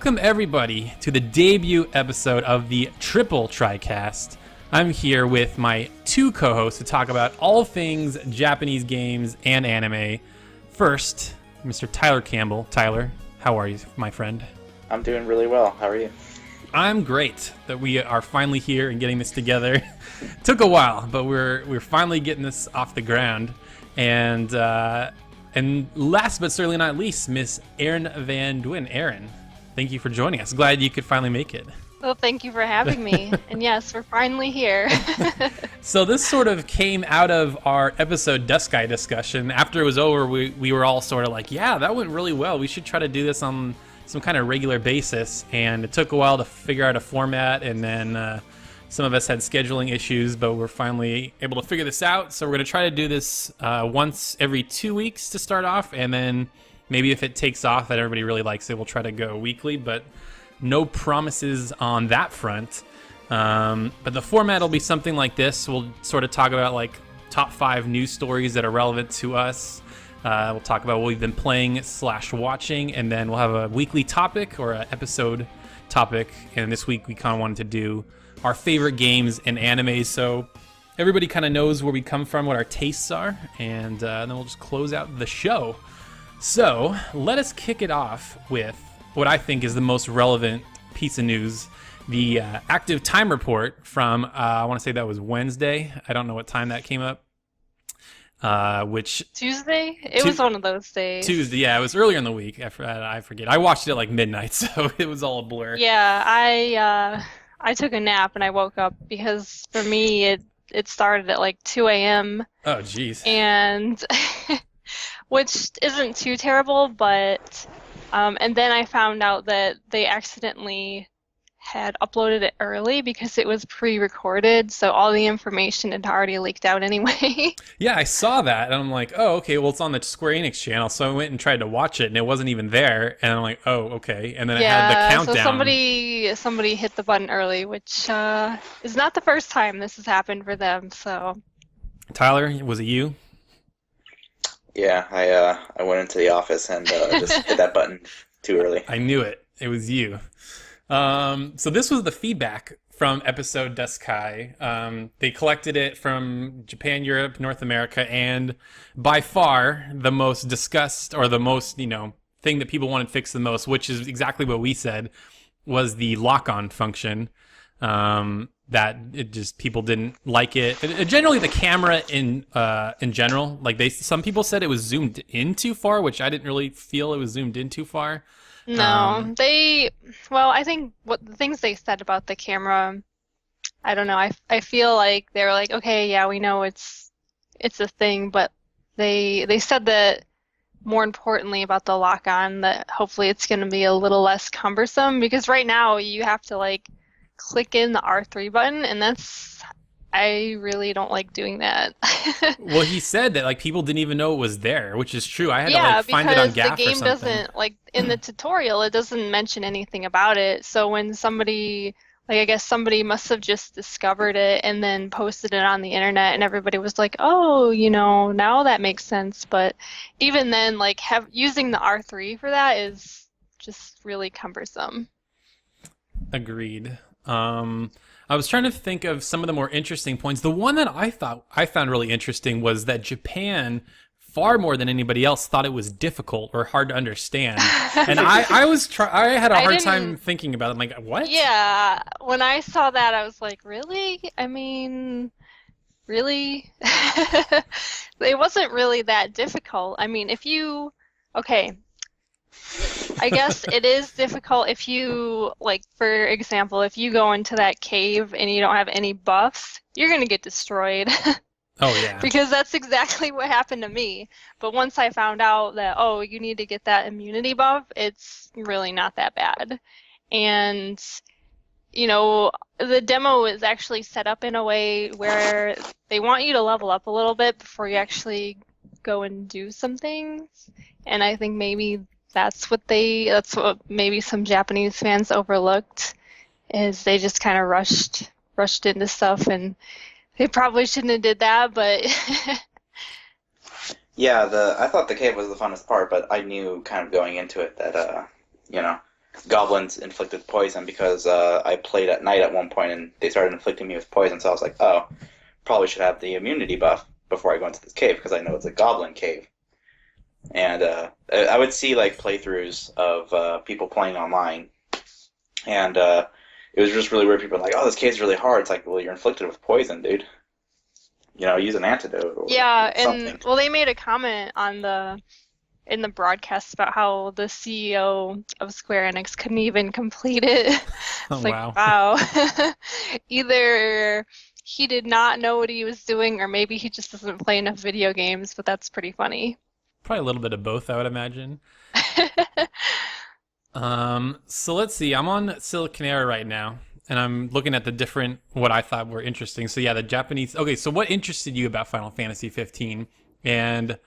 Welcome everybody to the debut episode of the Triple Tricast. I'm here with my two co-hosts to talk about all things Japanese games and anime. First, Mr. Tyler Campbell. Tyler, how are you, my friend? I'm doing really well. How are you? I'm great that we are finally here and getting this together. Took a while, but we're finally getting this off the ground. And last but certainly not least, Miss Erin Van Duyn. Erin, thank you for joining us. Glad you could finally make it. Well, thank you for having me. And yes, we're finally here. So this sort of came out of our episode DUSCAE discussion. After it was over, we were all sort of like, yeah, that went really well. We should try to do this on some kind of regular basis. And it took a while to figure out a format, and then some of us had scheduling issues, but we're finally able to figure this out. So we're going to try to do this once every 2 weeks to start off, and then maybe if it takes off that everybody really likes it, we'll try to go weekly, but no promises on that front. But the format will be something like this. We'll sort of talk about like top 5 news stories that are relevant to us. We'll talk about what we've been playing / watching, and then we'll have a weekly topic or an episode topic. And this week we kind of wanted to do our favorite games and animes, so everybody kind of knows where we come from, what our tastes are, and then we'll just close out the show. So let us kick it off with what I think is the most relevant piece of news, the active time report from, I want to say that was Wednesday. I don't know what time that came up. Which Tuesday? It was one of those days. Tuesday, yeah, it was earlier in the week. I forget. I watched it at like midnight, so it was all a blur. Yeah, I took a nap and I woke up because for me it started at like 2 a.m. Oh, jeez. And which isn't too terrible, but and then I found out that they accidentally had uploaded it early because it was pre-recorded, so all the information had already leaked out anyway. Yeah, I saw that, and I'm like, oh, okay, well, it's on the Square Enix channel, so I went and tried to watch it, and it wasn't even there, and I'm like, oh, okay, and then it had the countdown. So somebody hit the button early, which is not the first time this has happened for them, so. Tyler, was it you? Yeah, I went into the office and just hit that button too early. I knew it. It was you. So this was the feedback from episode DUSCAE. They collected it from Japan, Europe, North America, and by far the most discussed, or the most, thing that people wanted fixed the most, which is exactly what we said, was the lock-on function. That it just, people didn't like it. Generally, the camera in general, like some people said it was zoomed in too far, which I didn't really feel it was zoomed in too far. No, I think what the things they said about the camera, I don't know, I feel like they were like, okay, yeah, we know it's a thing, but they said that more importantly about the lock-on, that hopefully it's going to be a little less cumbersome, because right now you have to like click in the R3 button, and I really don't like doing that. Well, he said that like people didn't even know it was there, which is true. I had to like find it on GAF or something. Yeah, because the game doesn't, like in the tutorial, it doesn't mention anything about it. So when somebody, like I guess somebody must have just discovered it and then posted it on the internet, and everybody was like, oh, now that makes sense. But even then, like using the R3 for that is just really cumbersome. Agreed. I was trying to think of some of the more interesting points. The one that I found really interesting was that Japan, far more than anybody else, thought it was difficult or hard to understand. And I had a hard time thinking about it. I'm like, what? Yeah, when I saw that, I was like, really? I mean, really? It wasn't really that difficult. I mean, okay. I guess it is difficult if you, like, for example, if you go into that cave and you don't have any buffs, you're going to get destroyed. Oh, yeah. Because that's exactly what happened to me. But once I found out that, oh, you need to get that immunity buff, it's really not that bad. And, the demo is actually set up in a way where they want you to level up a little bit before you actually go and do some things. And I think maybe that's what maybe some Japanese fans overlooked, is they just kind of rushed into stuff, and they probably shouldn't have did that, but yeah, I thought the cave was the funnest part, but I knew kind of going into it that goblins inflicted poison because I played at night at one point and they started inflicting me with poison. So I was like, oh, probably should have the immunity buff before I go into this cave because I know it's a goblin cave. And I would see like playthroughs of people playing online, and it was just really weird. People were like, "Oh, this cave's really hard." It's like, well, you're inflicted with poison, dude. You know, use an antidote or something. And well, they made a comment in the broadcast about how the CEO of Square Enix couldn't even complete it. It's Oh, like, wow. wow. Either he did not know what he was doing, or maybe he just doesn't play enough video games, but that's pretty funny. Probably a little bit of both, I would imagine. So let's see. I'm on Siliconera right now, and I'm looking at the different, what I thought were interesting. So yeah, the Japanese. Okay, so what interested you about Final Fantasy 15? And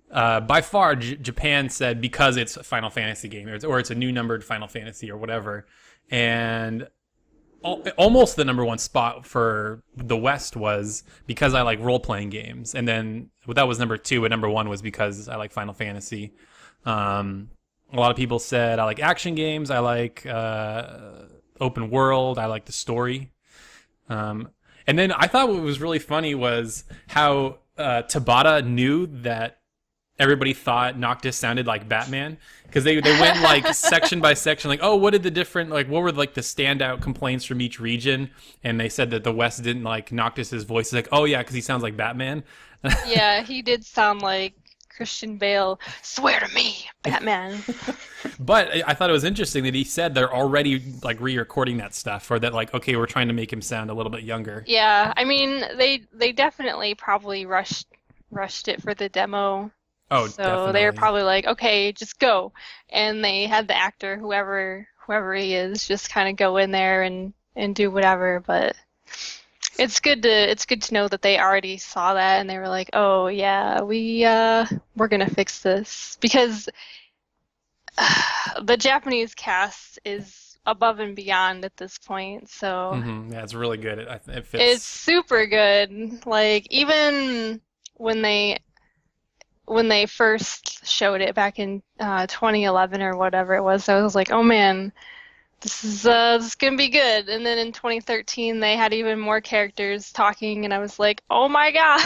by far, Japan said because it's a Final Fantasy game, or it's a new numbered Final Fantasy or whatever. And almost the number one spot for the West was because I like role-playing games. And then that was number two, but number one was because I like Final Fantasy. A lot of people said I like action games, I like open world, I like the story. And then I thought what was really funny was how Tabata knew that everybody thought Noctis sounded like Batman, because they went like section by section, like, oh, what did the different, like, what were like the standout complaints from each region? And they said that the West didn't like Noctis's voice. It's like, oh yeah, because he sounds like Batman. Yeah, he did sound like Christian Bale. Swear to me, Batman. But I thought it was interesting that he said they're already like re-recording that stuff, or that like, okay, we're trying to make him sound a little bit younger. Yeah, I mean, they definitely probably rushed it for the demo. Oh, so definitely. they were probably like, okay, just go. And they had the actor, whoever he is, just kind of go in there and do whatever. But it's good to know that they already saw that and they were like, oh yeah, we're gonna fix this, because the Japanese cast is above and beyond at this point. So Yeah, it's really good. It fits. it's super good. Like, even when they first showed it back in 2011 or whatever it was, I was like, oh man, this is gonna be good. And then in 2013 they had even more characters talking, and I was like, oh my god,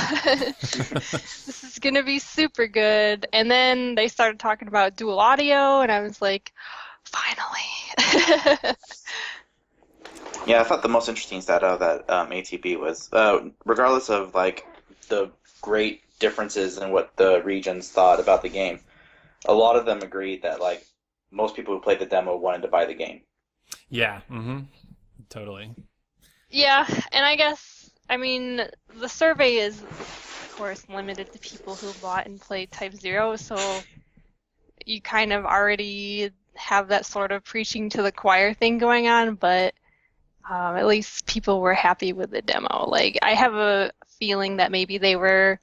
this is gonna be super good. And then they started talking about dual audio, and I was like, finally. Yeah, I thought the most interesting stat out of that ATB was, regardless of like the great differences in what the regions thought about the game, a lot of them agreed that like most people who played the demo wanted to buy the game. Yeah, totally. Yeah, and I guess, I mean, the survey is, of course, limited to people who bought and played Type 0, so you kind of already have that sort of preaching to the choir thing going on, but at least people were happy with the demo. Like, I have a feeling that maybe they were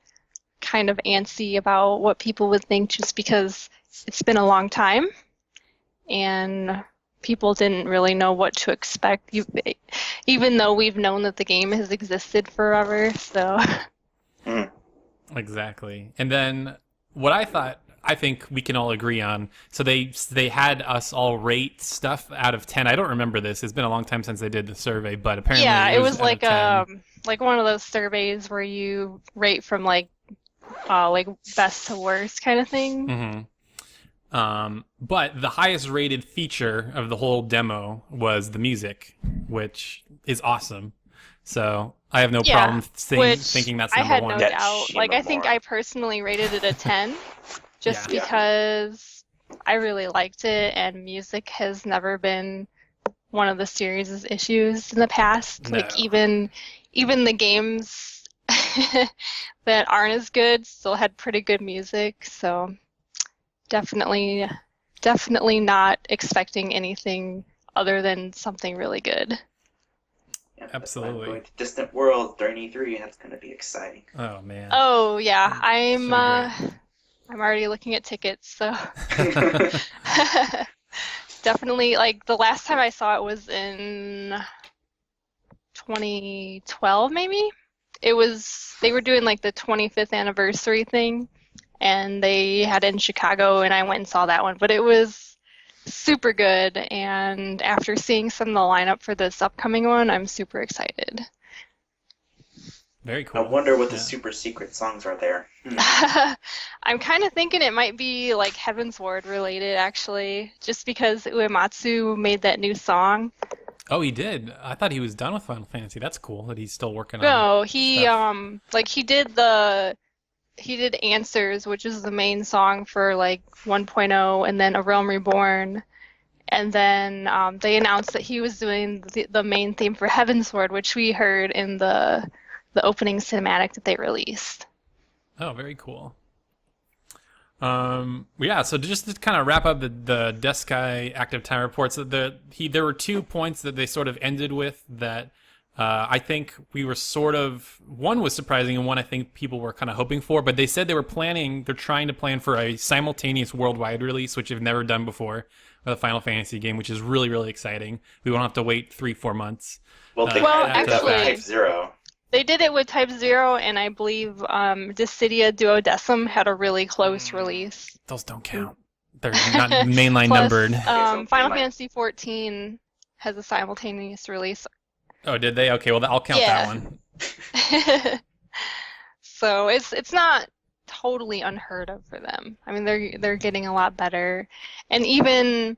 kind of antsy about what people would think, just because it's been a long time and people didn't really know what to expect, even though we've known that the game has existed forever. So Exactly. And then what I think we can all agree on, so they had us all rate stuff out of 10. I don't remember this. It's been a long time since they did the survey, but apparently yeah, it was out of 10. like one of those surveys where you rate from like best to worst kind of thing. But the highest rated feature of the whole demo was the music, which is awesome. So I have no problem thinking that's number I had one. no doubt. Like, I think I personally rated it a 10 just because I really liked it, and music has never been one of the series' issues in the past. No. Like, even the games that aren't as good still had pretty good music, so definitely not expecting anything other than something really good. Yeah, Absolutely. Going to Distant Worlds during E3, that's going to be exciting. Oh man. Oh yeah, Should be great. I'm already looking at tickets, so definitely. Like, the last time I saw it was in 2012, maybe. They were doing like the 25th anniversary thing, and they had it in Chicago, and I went and saw that one. But it was super good, and after seeing some of the lineup for this upcoming one, I'm super excited. Very cool. I wonder what the Yeah. super secret songs are there. I'm kind of thinking it might be like Heaven's Ward related, actually, just because Uematsu made that new song. Oh, he did. I thought he was done with Final Fantasy. That's cool that he's still working on No, he stuff. like he did Answers, which is the main song for like 1.0, and then A Realm Reborn. And then they announced that he was doing the main theme for Heaven's Ward, which we heard in the opening cinematic that they released. Oh, very cool. Yeah, so just to kind of wrap up the DUSCAE active time reports, there were 2 points that they sort of ended with that I think we were sort of, one was surprising and one I think people were kind of hoping for, but they said they're trying to plan for a simultaneous worldwide release, which they've never done before with a Final Fantasy game, which is really, really exciting. We won't have to wait 3-4 months. Well, they Well, kind of did that with actually- Type Zero. They did it with Type 0, and I believe Dissidia Duodecim had a really close release. Those don't count. They're not mainline Plus, numbered. so Final mainline- Fantasy 14 has a simultaneous release. Oh, did they? Okay, well, I'll count Yeah. that one. So it's not totally unheard of for them. I mean, they're getting a lot better, and even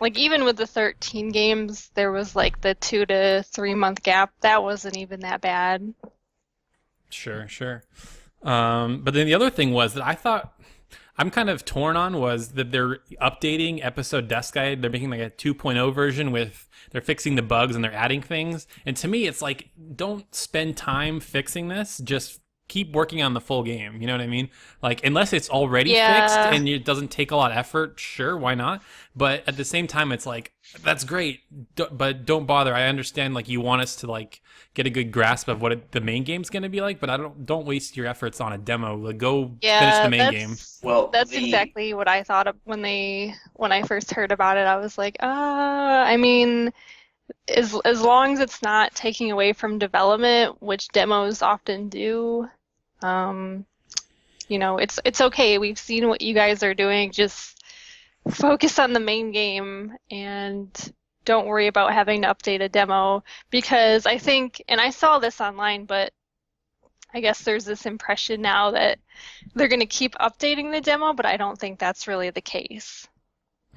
with the 13 games, there was like the 2 to 3 month gap. That wasn't even that bad. Sure. But then the other thing was that I thought I'm kind of torn on was that they're updating episode DUSCAE. They're making like a 2.0 version they're fixing the bugs and they're adding things. And to me, it's like, don't spend time fixing this. Just keep working on the full game. You know what I mean? Like, unless it's already Yeah. fixed and it doesn't take a lot of effort, sure, why not? But at the same time, it's like, that's great, but don't bother. I understand, like, you want us to, like, get a good grasp of what the main game's going to be like, but don't waste your efforts on a demo. Like, go finish the main game. Well, That's exactly what I thought of when I first heard about it. I was like, I mean, as long as it's not taking away from development, which demos often do, it's okay. We've seen what you guys are doing. Just focus on the main game and don't worry about having to update a demo, because I think, and I saw this online, but I guess there's this impression now that they're going to keep updating the demo, but I don't think that's really the case.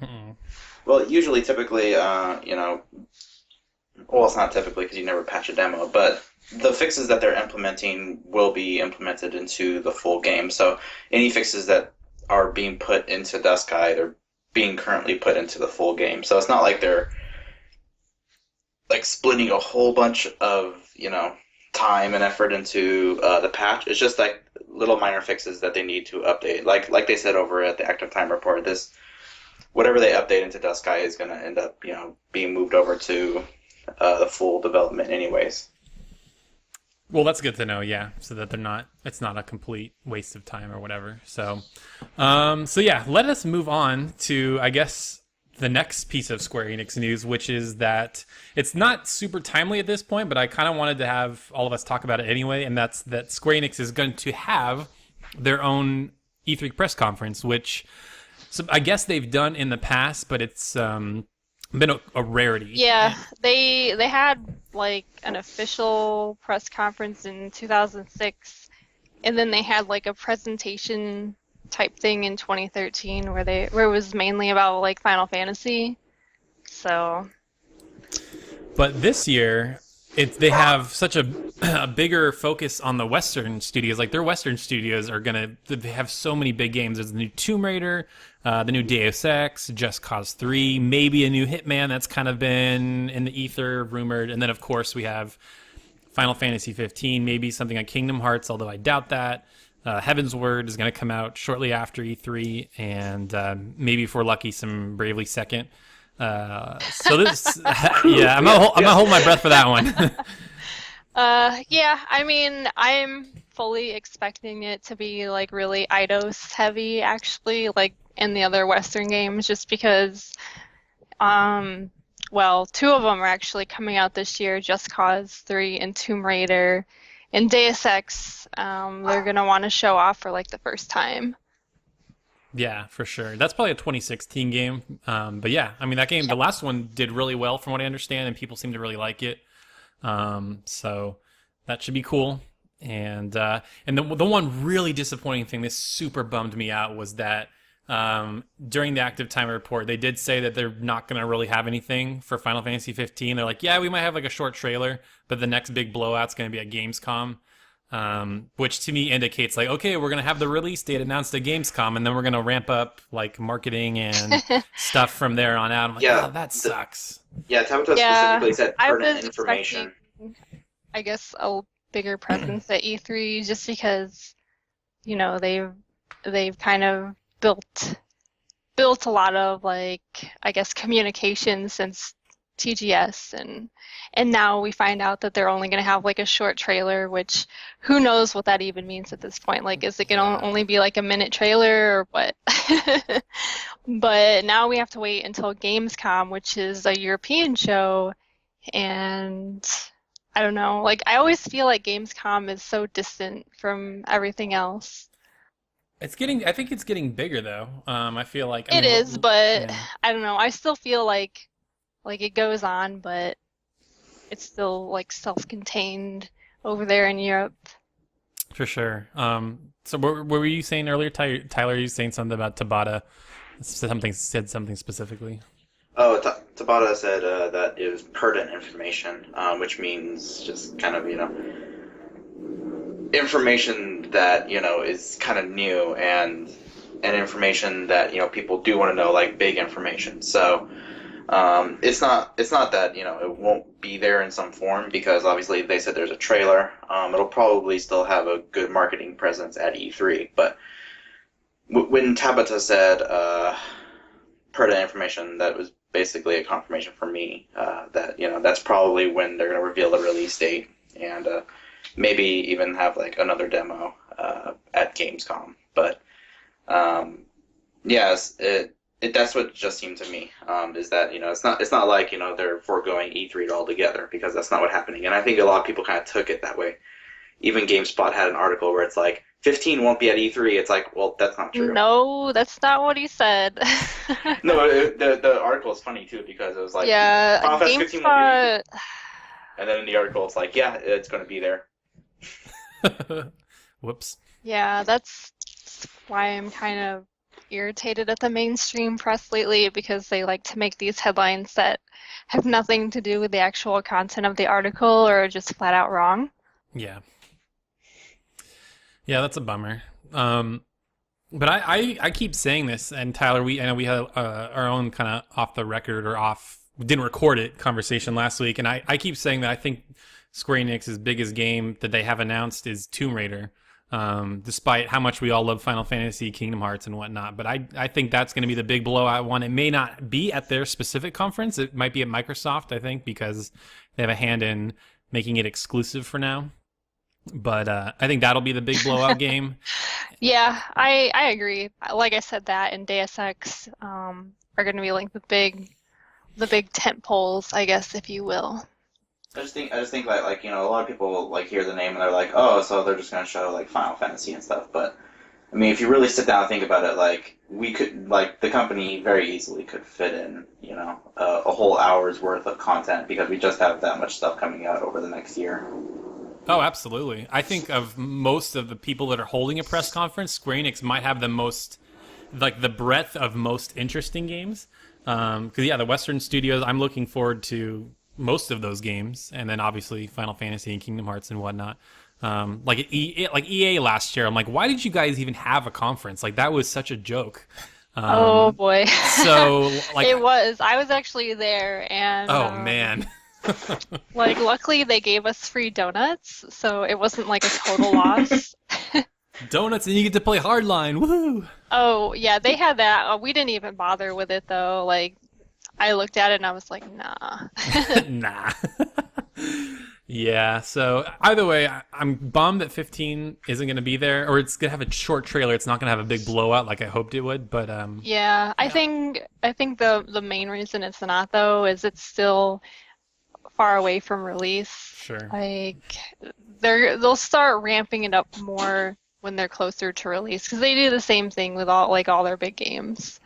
Mm-mm. Well, usually, typically, well, it's not typically because you never patch a demo, but the fixes that they're implementing will be implemented into the full game. So any fixes that are being put into DUSCAE, they're being currently put into the full game. So it's not like they're like splitting a whole bunch of, time and effort into the patch. It's just like little minor fixes that they need to update. Like they said over at the active time report, whatever they update into DUSCAE is going to end up, being moved over to the full development anyways. Well, that's good to know, yeah, so that it's not a complete waste of time or whatever. So yeah, let us move on to, I guess, the next piece of Square Enix news, which is that it's not super timely at this point, but I kind of wanted to have all of us talk about it anyway, and that's that Square Enix is going to have their own E3 press conference, which I guess they've done in the past, but it's been a rarity. Yeah, they had like an official press conference in 2006, and then they had like a presentation type thing in 2013 where it was mainly about like Final Fantasy. So, but this year they have such a bigger focus on the Western studios. Like, their Western studios they have so many big games. There's the new Tomb Raider, the new Deus Ex, Just Cause 3, maybe a new Hitman that's kind of been in the ether, rumored. And then, of course, we have Final Fantasy 15, maybe something like Kingdom Hearts, although I doubt that. Heaven's Word is going to come out shortly after E3, and maybe if we're lucky, some Bravely Second. So this, yeah, I'm not holding my breath for that one. yeah, I mean, I'm fully expecting it to be like really Eidos heavy, actually, like in the other Western games, just because, well, 2 of them are actually coming out this year, Just Cause 3 and Tomb Raider. And Deus Ex, they're going to want to show off for like the first time. Yeah, for sure. That's probably a 2016 game. But yeah, I mean that game, the last one did really well from what I understand, and people seem to really like it. So that should be cool. And the one really disappointing thing, this super bummed me out, was that during the active time report, they did say that they're not going to really have anything for Final Fantasy 15. They're like, yeah, we might have like a short trailer, but the next big blowout's going to be at Gamescom. Which to me indicates like, okay, we're gonna have the release date announced at Gamescom, and then we're gonna ramp up like marketing and stuff from there on out. I'm like, Yeah, oh, that sucks. Yeah, Tabata Yeah, specifically said I pertinent was information. expecting, I guess, a bigger presence at E3 just because, you know, they've kind of built a lot of like, I guess, communication since TGS, and now we find out that they're only going to have like a short trailer, which who knows what that even means at this point. Like, is it going to only be like a minute trailer or what? But now we have to wait until Gamescom, which is a European show, and I don't know. Like, I always feel like Gamescom is so distant from everything else. I think it's getting bigger though. I feel like It is, but yeah, I don't know. I still feel like it goes on, but it's still like self-contained over there in Europe. for sure. So what were you saying earlier, Tyler? You saying something about Tabata? Said something specifically. Oh, Tabata said that it was pertinent information, which means just kind of, information that, is kind of new and information that, people do want to know, like big information. So it's not that, it won't be there in some form because obviously they said there's a trailer. It'll probably still have a good marketing presence at E3, but when Tabata said pertinent information, that was basically a confirmation for me that that's probably when they're going to reveal the release date and maybe even have like another demo at Gamescom. But yes, that's what just seemed to me is that it's not like they're foregoing E3 altogether because that's not what happening. And I think a lot of people kind of took it that way. Even GameSpot had an article where it's like 15 won't be at E3. It's like, well, that's not true. No, that's not what he said. No, the article is funny too because it was like, yeah, Final Fantasy 15 won't be at GameSpot. E3. And then in the article it's like, yeah, it's going to be there. Whoops. Yeah, that's why I'm kind of irritated at the mainstream press lately because they like to make these headlines that have nothing to do with the actual content of the article or are just flat out wrong. Yeah. Yeah, that's a bummer. But I keep saying this, and Tyler, I know we had our own kind of off the record or didn't record it conversation last week, and I keep saying that I think Square Enix's biggest game that they have announced is Tomb Raider, despite how much we all love Final Fantasy, Kingdom Hearts, and whatnot. But I think that's going to be the big blowout one. It may not be at their specific conference. It might be at Microsoft, I think, because they have a hand in making it exclusive for now. But I think that'll be the big blowout game. Yeah, I agree. Like I said, that and Deus Ex are going to be like the big tent poles, I guess, if you will. I just think like a lot of people like hear the name and they're like, oh, so they're just gonna show like Final Fantasy and stuff. But I mean, if you really sit down and think about it, like we could the company very easily could fit in a whole hour's worth of content because we just have that much stuff coming out over the next year. Oh, absolutely. I think of most of the people that are holding a press conference, Square Enix might have the most, like the breadth of most interesting games. Because yeah, the Western studios, I'm looking forward to most of those games, and then obviously Final Fantasy and Kingdom Hearts and whatnot. Like EA last year, I'm like, why did you guys even have a conference? Like that was such a joke. Oh boy. So like It was. I was actually there, and oh man. like luckily they gave us free donuts, so it wasn't like a total loss. Donuts and you get to play Hardline. Woohoo! Oh yeah, they had that. We didn't even bother with it though. Like I looked at it and I was like, nah. Nah. Yeah, so either way, I'm bummed that 15 isn't going to be there, or it's going to have a short trailer. It's not going to have a big blowout like I hoped it would, but Yeah, I think the main reason it's not though is it's still far away from release. Sure. Like they'll start ramping it up more when they're closer to release, because they do the same thing with all their big games.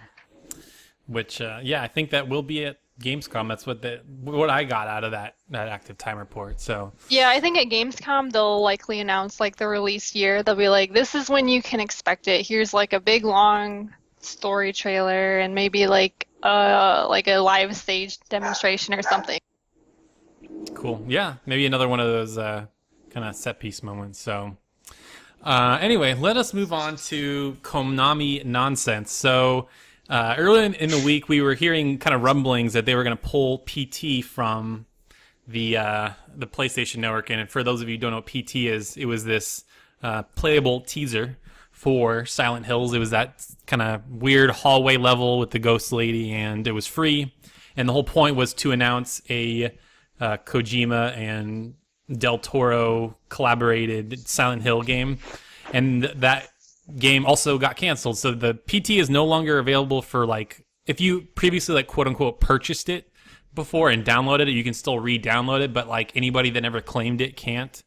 Which, yeah, I think that will be at Gamescom. That's what I got out of that active time report. So Yeah, I think at Gamescom they'll likely announce like the release year. They'll be like, this is when you can expect it. Here's like a big long story trailer and maybe like a live stage demonstration or something. cool. Yeah, maybe another one of those kind of set piece moments. So anyway, let us move on to Konami nonsense. So earlier in the week, we were hearing kind of rumblings that they were going to pull PT from the PlayStation Network. And for those of you who don't know what PT is, it was this playable teaser for Silent Hills. It was that kind of weird hallway level with the ghost lady, and it was free. And the whole point was to announce a Kojima and Del Toro collaborated Silent Hill game. And that game also got canceled. So the PT is no longer available for, like, if you previously, like, quote unquote purchased it before and downloaded it, you can still re-download it, but like anybody that never claimed it can't.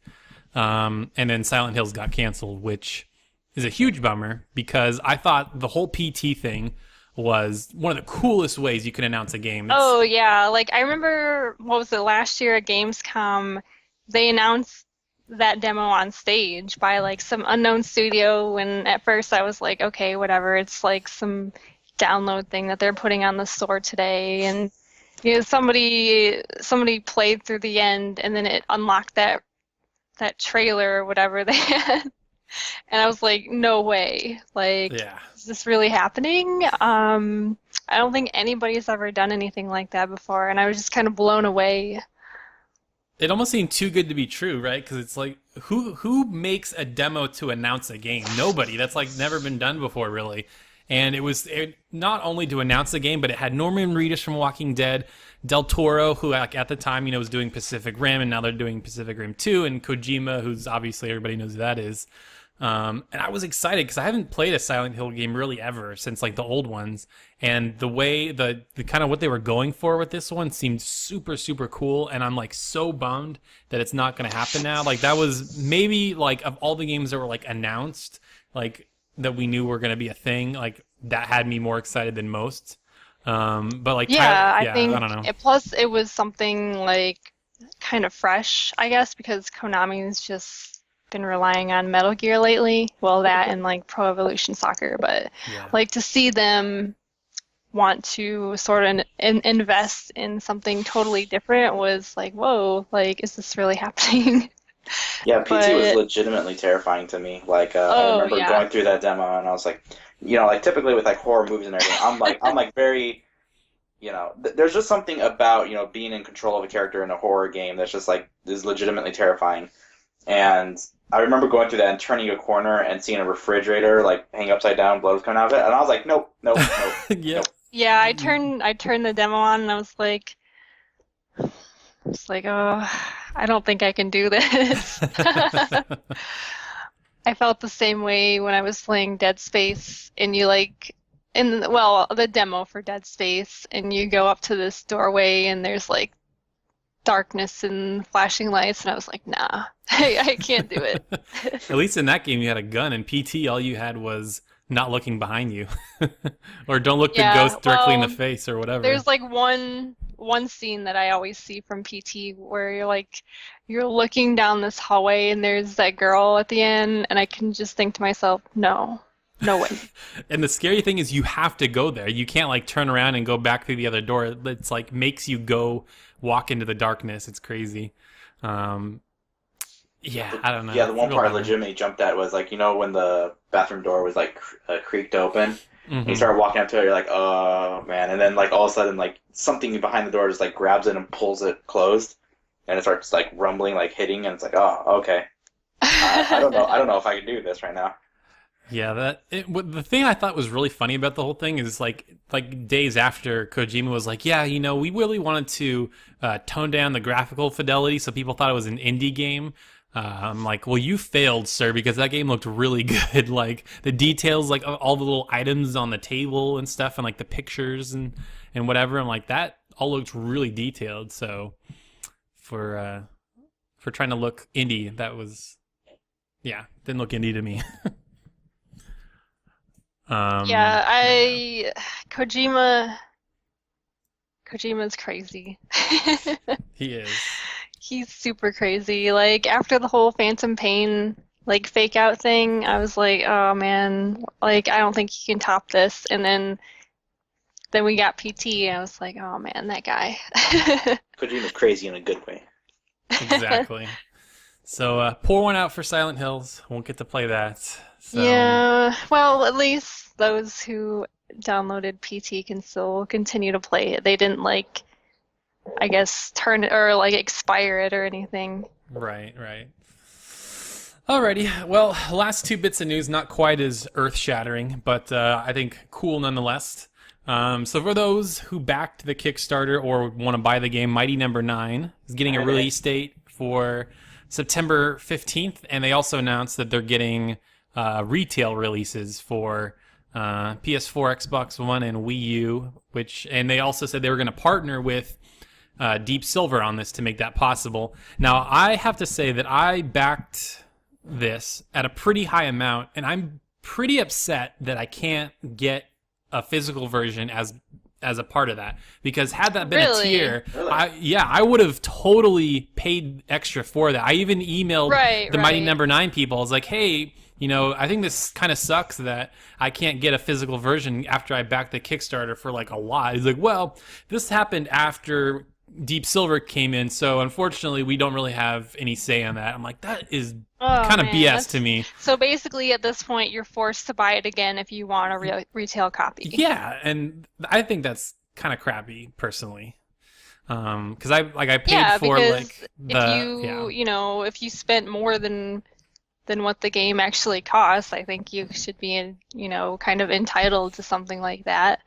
And then Silent Hills got canceled, which is a huge bummer because I thought the whole PT thing was one of the coolest ways you can announce a game. Oh yeah, like I remember, what was it, last year at Gamescom, they announced that demo on stage by like some unknown studio, and at first I was like, okay, whatever, it's like some download thing that they're putting on the store today, and you know, somebody played through the end and then it unlocked that trailer or whatever they had. And I was like, no way. Like, Yeah. is this really happening? I don't think anybody's ever done anything like that before, and I was just kind of blown away. It almost seemed too good to be true, right? Because it's like, who makes a demo to announce a game? Nobody. That's like never been done before, really. And it was not only to announce the game, but it had Norman Reedus from Walking Dead, Del Toro, who like, at the time, you know, was doing Pacific Rim, and now they're doing Pacific Rim 2, and Kojima, who's obviously everybody knows who that is. And I was excited because I haven't played a Silent Hill game really ever since like the old ones, and the way the kind of what they were going for with this one seemed super, super cool, and I'm like so bummed that it's not going to happen now. Like that was maybe like of all the games that were like announced, like that we knew were going to be a thing, like that had me more excited than most. But like I think I don't know. plus it was something like kind of fresh, I guess, because Konami's just been relying on Metal Gear lately. Well, that and like Pro Evolution Soccer, but like to see them want to sort of invest in something totally different was like, whoa, like is this really happening? Yeah, PT was legitimately terrifying to me. Like, I remember going through that demo, and I was like, you know, like typically with like horror movies and everything, I'm like very, you know, there's just something about, you know, being in control of a character in a horror game that's just like is legitimately terrifying. And I remember going through that and turning a corner and seeing a refrigerator like hang upside down, blood was coming out of it, and I was like, nope. Yeah. Nope. Yeah, I turned the demo on and I was like, oh, I don't think I can do this. I felt the same way when I was playing Dead Space, and you like, the demo for Dead Space, and you go up to this doorway and there's like darkness and flashing lights, and I was like, nah, I can't do it. At least in that game you had a gun, and PT all you had was not looking behind you. Or don't look the ghost directly in the face or whatever. There's like one scene that I always see from PT where you're looking down this hallway and there's that girl at the end, and I can just think to myself, no way. And the scary thing is you have to go there. You can't like turn around and go back through the other door. It's like makes you go walk into the darkness. It's crazy. Yeah, I don't know. Yeah, the one part I legitimately jumped at was like, you know, when the bathroom door was like creaked open, and you started walking up to it, you're like, oh man, and then like all of a sudden like something behind the door just like grabs it and pulls it closed, and it starts like rumbling, like hitting, and it's like, oh, okay. I don't know if I can do this right now. Yeah, the thing I thought was really funny about the whole thing is like days after Kojima was like, yeah, you know, we really wanted to tone down the graphical fidelity so people thought it was an indie game. I'm like, well, you failed, sir, because that game looked really good. Like the details, like all the little items on the table and stuff, and like the pictures and whatever. I'm like, that all looked really detailed. So for trying to look indie, that was, yeah, didn't look indie to me. Yeah, Kojima's crazy. He is. He's super crazy. Like after the whole Phantom Pain like fake out thing, I was like, oh man, like I don't think he can top this. And then we got PT, and I was like, oh man, that guy. Kojima's crazy in a good way. Exactly. So pour one out for Silent Hills. Won't get to play that. So. Yeah, well, at least those who downloaded PT can still continue to play it. They didn't like, I guess, turn it or like expire it or anything. Right. Alrighty. Well, last two bits of news, not quite as earth-shattering, but I think cool nonetheless. So for those who backed the Kickstarter or want to buy the game, Mighty Number 9 is getting a release date for September 15th, and they also announced that they're getting retail releases for PS4, Xbox One, and Wii U, and they also said they were going to partner with Deep Silver on this to make that possible. Now, I have to say that I backed this at a pretty high amount, and I'm pretty upset that I can't get a physical version as a part of that, because had that been a tier, I would have totally paid extra for that. I even emailed the Mighty Number 9 people. I was like, hey, I think this kind of sucks that I can't get a physical version after I backed the Kickstarter for like a lot. He's like, well, this happened after Deep Silver came in, so unfortunately we don't really have any say on that. I'm like, that is kind of BS to me. So basically at this point you're forced to buy it again if you want a retail copy. Yeah, and I think that's kind of crappy personally. Because I paid for like if you spent more than what the game actually costs, I think you should be kind of entitled to something like that.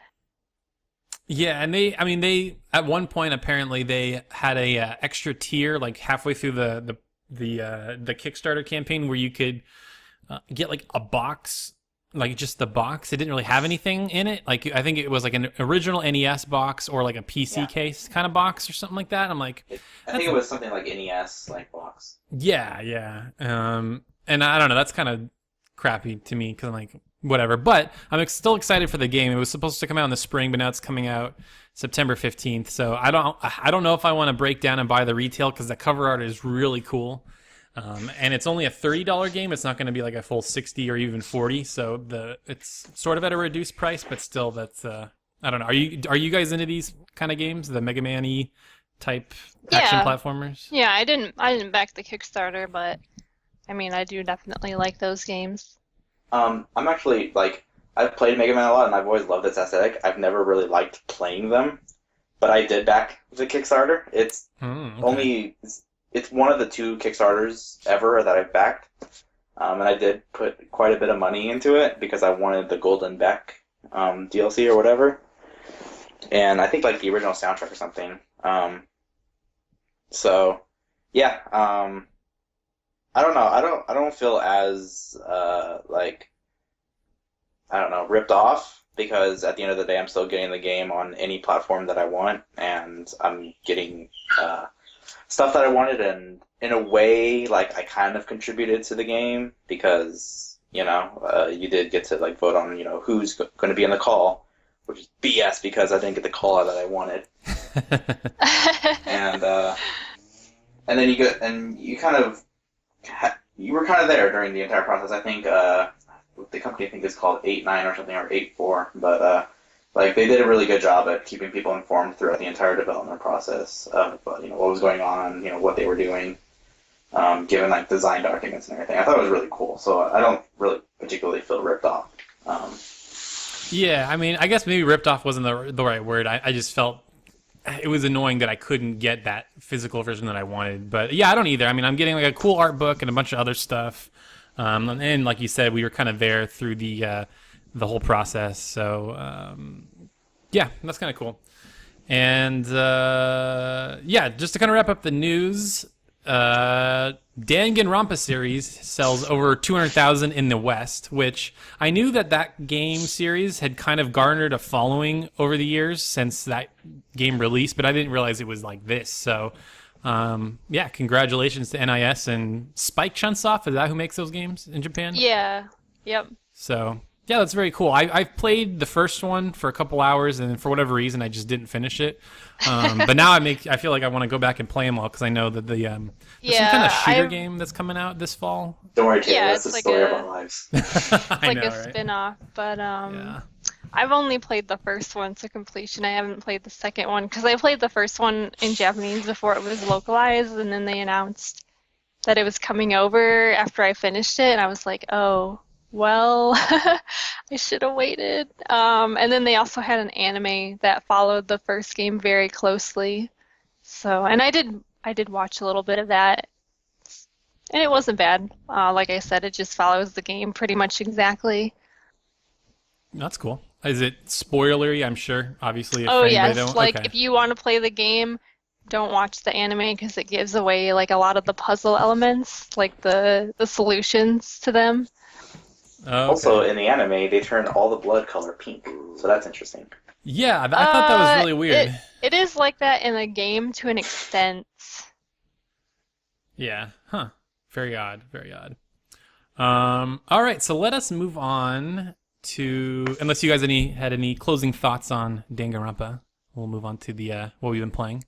Yeah, and they at one point apparently they had a extra tier like halfway through the Kickstarter campaign where you could get like a box, like just the box. It didn't really have anything in it. Like I think it was like an original NES box or like a PC case kind of box or something like that. I'm like, I think it was something like NES like box. Yeah. And I don't know, that's kind of crappy to me because I'm like, whatever. But I'm still excited for the game. It was supposed to come out in the spring, but now it's coming out September 15th. So I don't know if I want to break down and buy the retail because the cover art is really cool. And it's only a $30 game. It's not going to be like a full 60 or even 40. So it's sort of at a reduced price, but still that's I don't know. Are you guys into these kind of games, the Mega Man-y type action platformers? Yeah, I didn't back the Kickstarter, but I mean, I do definitely like those games. I'm actually, I've played Mega Man a lot, and I've always loved its aesthetic. I've never really liked playing them, but I did back the Kickstarter. It's it's one of the 2 Kickstarters ever that I've backed, and I did put quite a bit of money into it because I wanted the Golden Beck DLC or whatever, and I think, the original soundtrack or something. So, yeah, I don't know. I don't feel as ripped off, because at the end of the day I'm still getting the game on any platform that I want, and I'm getting stuff that I wanted, and in a way I kind of contributed to the game because you did get to vote on who's going to be in the call, which is BS because I didn't get the call out that I wanted. and then you were kind of there during the entire process. I think the company is called 8-9 or something, or 8-4, but they did a really good job at keeping people informed throughout the entire development process of what was going on, what they were doing, given design documents and everything. I thought it was really cool, so I don't really particularly feel ripped off. Yeah, I mean, I guess maybe ripped off wasn't the right word. I just felt it was annoying that I couldn't get that physical version that I wanted. But yeah, I don't either. I mean, I'm getting a cool art book and a bunch of other stuff. And like you said, we were kind of there through the whole process. So yeah, that's kind of cool. And yeah, just to kind of wrap up the news, Danganronpa series sells over 200,000 in the West, which I knew that game series had kind of garnered a following over the years since that game released, but I didn't realize it was like this. So yeah, congratulations to NIS and Spike Chunsoft. Is that who makes those games in Japan? Yeah. Yep. So Yeah, that's very cool. I've played the first one for a couple hours, and for whatever reason, I just didn't finish it. But now I feel like I want to go back and play them all because I know that there's some kind of shooter game that's coming out this fall. Don't worry, Taylor. Yeah, That's the it's like story of a- our lives. It's like know, a right? spin-off, but Yeah. I've only played the first one to completion. I haven't played the second one because I played the first one in Japanese before it was localized, and then they announced that it was coming over after I finished it, and I was like, oh, well, I should have waited. And then they also had an anime that followed the first game very closely. So, and I did watch a little bit of that, and it wasn't bad. Like I said, it just follows the game pretty much exactly. That's cool. Is it spoilery? I'm sure. Obviously, if Oh anybody yes, don't. like Okay. if you want to play the game, don't watch the anime because it gives away like a lot of the puzzle elements, like the solutions to them. Oh, okay. Also, in the anime, they turn all the blood color pink, so that's interesting. Yeah, I thought that was really weird. It is like that in the game to an extent. Yeah. Huh. Very odd. Very odd. All right, so let us move on to, unless you guys had any closing thoughts on Danganronpa, we'll move on to the what we've been playing.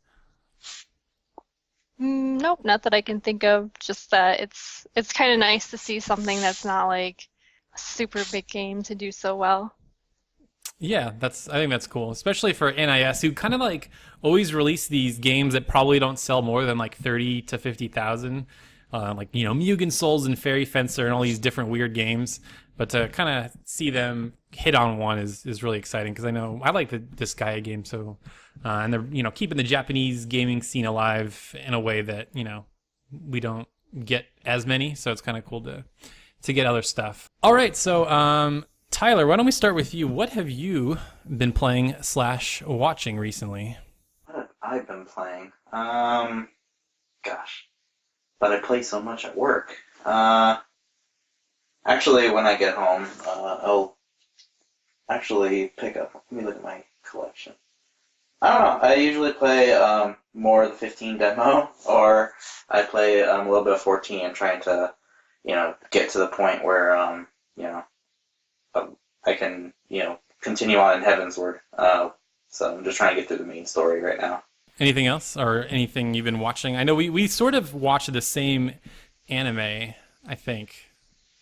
Nope, not that I can think of. Just that it's kind of nice to see something that's not like a super big game to do so well. Yeah, I think that's cool, especially for NIS, who kind of like always release these games that probably don't sell more than like 30 to 50,000, like Mugen Souls and Fairy Fencer and all these different weird games. But to kind of see them hit on one is really exciting because I know I like the DUSCAE game, so and they're keeping the Japanese gaming scene alive in a way that we don't get as many, so it's kind of cool to get other stuff. All right, so Tyler, why don't we start with you? What have you been playing / watching recently? What have I been playing? Gosh. But I play so much at work. Actually, when I get home, I'll actually pick up. Let me look at my collection. I don't know. I usually play more of the 15 demo, or I play a little bit of 14, trying to, get to the point where, I can, continue on in Heavensward. So I'm just trying to get through the main story right now. Anything else or anything you've been watching? I know we sort of watch the same anime, I think.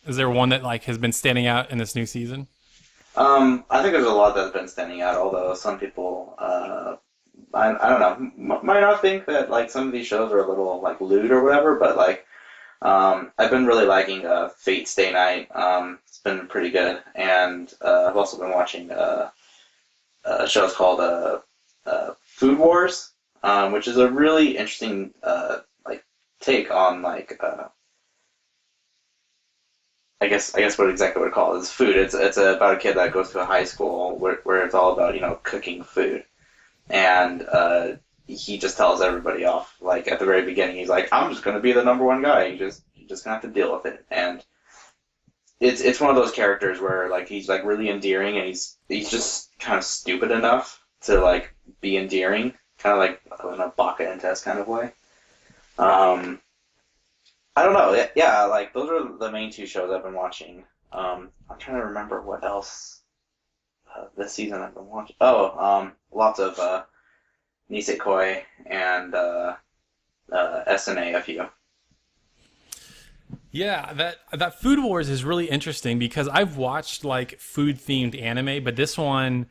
Is there one that like has been standing out in this new season? I think there's a lot that's been standing out, although some people, I don't know, might not think that like some of these shows are a little like lewd or whatever, but like I've been really liking Fate Stay Night. It's been pretty good, and I've also been watching shows called Food Wars, which is a really interesting like take on like I guess what exactly what it called is food. It's about a kid that goes to a high school where it's all about cooking food, and he just tells everybody off. Like at the very beginning, he's like, "I'm just gonna be the number one guy. You're just gonna have to deal with it." And it's one of those characters where like he's like really endearing, and he's just kind of stupid enough to like be endearing, kind of like in a Baka and Test kind of way. I don't know. Yeah, like those are the main two shows I've been watching. I'm trying to remember what else this season I've been watching. Oh, lots of Nisekoi and SNA a few. Yeah, that Food Wars is really interesting because I've watched like food themed anime, but this one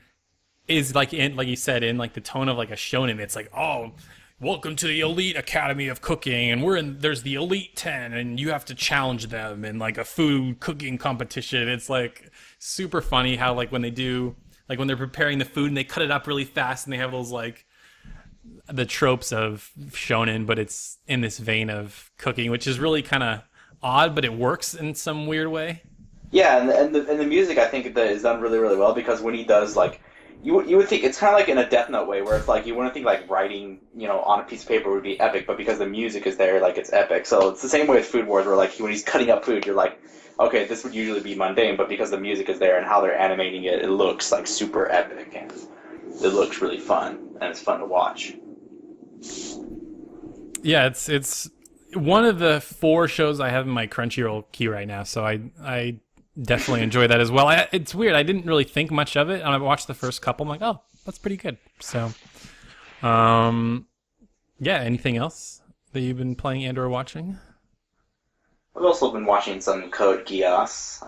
is like like you said, in like the tone of like a shonen. It's like, oh, welcome to the elite academy of cooking, and there's the elite 10, and you have to challenge them in like a food cooking competition. It's like super funny how like when they do like when they're preparing the food and they cut it up really fast and they have those like the tropes of shonen, but it's in this vein of cooking, which is really kind of odd, but it works in some weird way. Yeah, and the music I think that is done really really well because when he does like. You would think it's kind of like in a Death Note way, where it's like you wouldn't think like writing, on a piece of paper would be epic, but because the music is there, like it's epic. So it's the same way with Food Wars, where like when he's cutting up food, you're like, okay, this would usually be mundane, but because the music is there and how they're animating it, it looks like super epic and it looks really fun and it's fun to watch. Yeah, it's one of the 4 shows I have in my Crunchyroll queue right now, so I definitely enjoy that as well. It's weird. I didn't really think much of it, and I watched the first couple. I'm like, oh, that's pretty good. So, yeah. Anything else that you've been playing and/or watching? I've also been watching some Code Geass.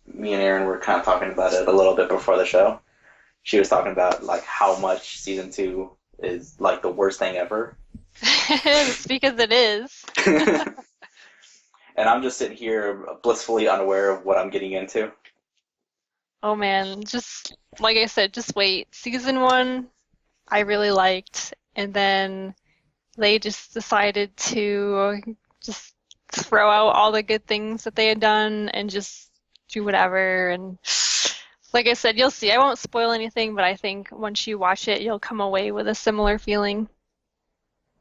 Me and Aaron were kind of talking about it a little bit before the show. She was talking about like how much season 2 is like the worst thing ever. It's because it is. And I'm just sitting here blissfully unaware of what I'm getting into. Oh man, just like I said, just wait. Season 1, I really liked, and then they just decided to just throw out all the good things that they had done and just do whatever. And like I said, you'll see. I won't spoil anything, but I think once you watch it, you'll come away with a similar feeling.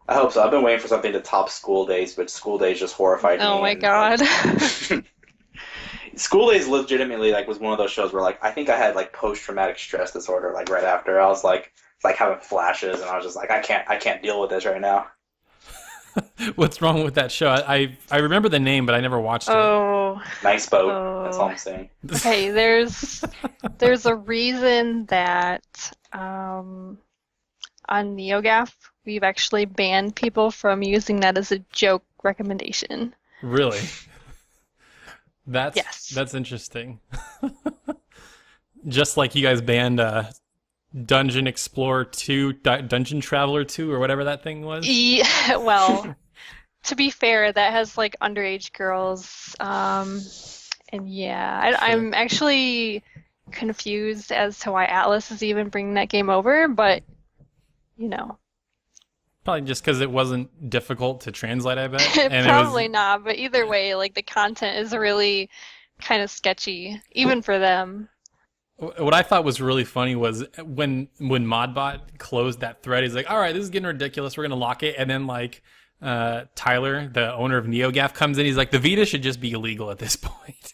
I hope so. I've been waiting for something to top School Days, but School Days just horrified me. Oh my god. School Days legitimately like was one of those shows where like I think I had like post-traumatic stress disorder like right after. I was like it's like having flashes, and I was just like I can't deal with this right now. What's wrong with that show? I remember the name, but I never watched it. Oh. Nice boat. That's all I'm saying. Okay, there's a reason that on NeoGAF we've actually banned people from using that as a joke recommendation. Really? Yes. That's interesting. Just like you guys banned Dungeon Explorer 2, Dungeon Traveler 2, or whatever that thing was. Yeah, well, to be fair, that has like underage girls, and yeah, I'm actually confused as to why Atlas is even bringing that game over, but you know. Probably just because it wasn't difficult to translate, I bet. And Probably not, but either way, like the content is really kind of sketchy, even for them. What I thought was really funny was when Modbot closed that thread, he's like, all right, this is getting ridiculous, we're going to lock it. And then like Tyler, the owner of NeoGAF, comes in, he's like, the Vita should just be illegal at this point.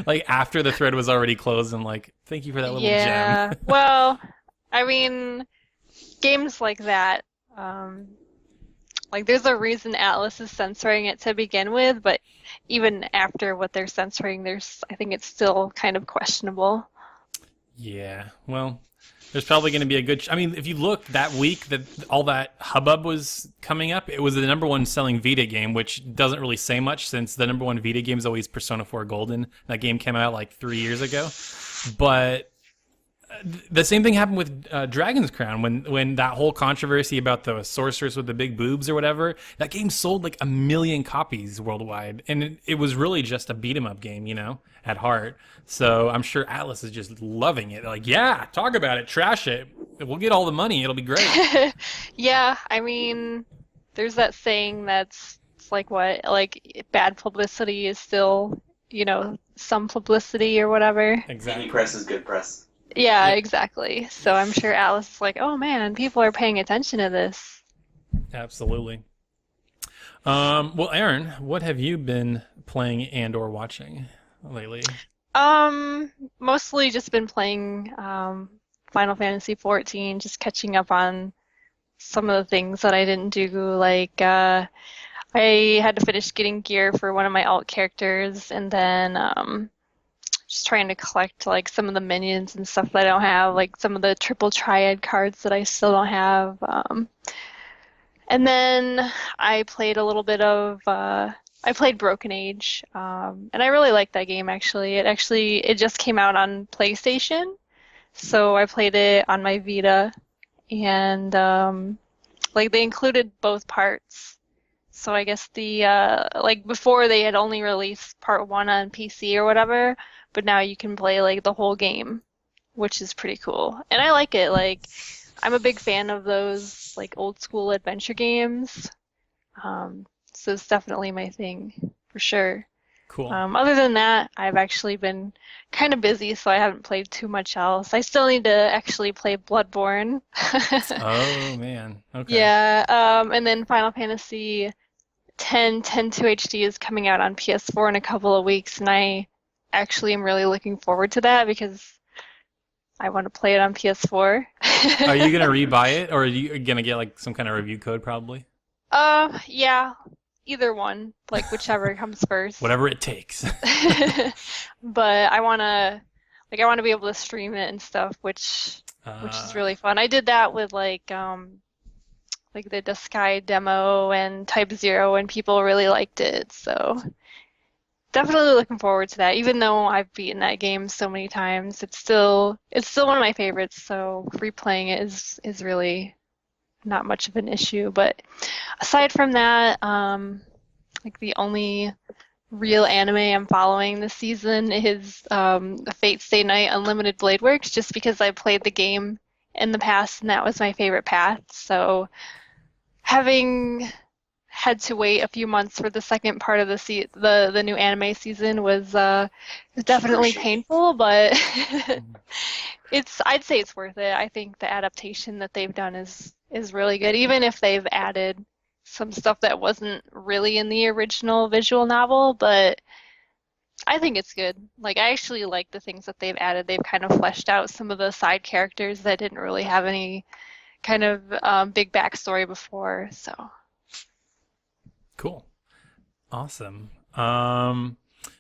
Like after the thread was already closed, and like, thank you for that little gem. Well, I mean, games like that, like there's a reason Atlas is censoring it to begin with, but even after what they're censoring, I think it's still kind of questionable. Yeah, well, there's probably going to be a good... I mean, if you look that week that all that hubbub was coming up, it was the #1 selling Vita game, which doesn't really say much since the #1 Vita game is always Persona 4 Golden. That game came out like 3 years ago. But the same thing happened with Dragon's Crown when that whole controversy about the sorceress with the big boobs or whatever. That game sold like 1 million copies worldwide, and it was really just a beat 'em up game, you know, at heart. So I'm sure Atlas is just loving it. Like, yeah, talk about it, trash it. We'll get all the money. It'll be great. Yeah, I mean, there's that saying it's like what, like bad publicity is still, you know, some publicity or whatever. Exactly. Any press is good press. Yeah, exactly. So I'm sure Alice is like, oh man, people are paying attention to this. Absolutely. Well, Aaron, what have you been playing and/or watching lately? Mostly just been playing Final Fantasy XIV, just catching up on some of the things that I didn't do. Like, I had to finish getting gear for one of my alt characters, and then just trying to collect like some of the minions and stuff that I don't have, like some of the Triple Triad cards that I still don't have. And then I played a little bit of I played Broken Age, and I really liked that game actually. It just came out on PlayStation, so I played it on my Vita, and like they included both parts. So I guess the like before they had only released part 1 on PC or whatever, but now you can play like the whole game, which is pretty cool. And I like it. Like I'm a big fan of those like old school adventure games. So it's definitely my thing for sure. Cool. Other than that, I've actually been kind of busy, so I haven't played too much else. I still need to actually play Bloodborne. Oh man. Okay. Yeah, and then Final Fantasy X 10-2 HD is coming out on PS4 in a couple of weeks, and I actually am really looking forward to that because I want to play it on PS4. Are you gonna rebuy it, or are you gonna get like some kind of review code probably? Yeah. either one, like whichever comes first. Whatever it takes. But I wanna be able to stream it and stuff, which is really fun. I did that with like the DUSCAE demo and Type 0, and people really liked it. So definitely looking forward to that. Even though I've beaten that game so many times, it's still one of my favorites. So replaying it is really not much of an issue. But aside from that, like the only real anime I'm following this season is Fate Stay Night Unlimited Blade Works, just because I played the game in the past and that was my favorite path. So having had to wait a few months for the second part of the new anime season was definitely painful, but I'd say it's worth it. I think the adaptation that they've done is really good, even if they've added some stuff that wasn't really in the original visual novel, but I think it's good. Like, I actually like the things that they've added. They've kind of fleshed out some of the side characters that didn't really have any kind of big backstory before, so. Cool. Awesome.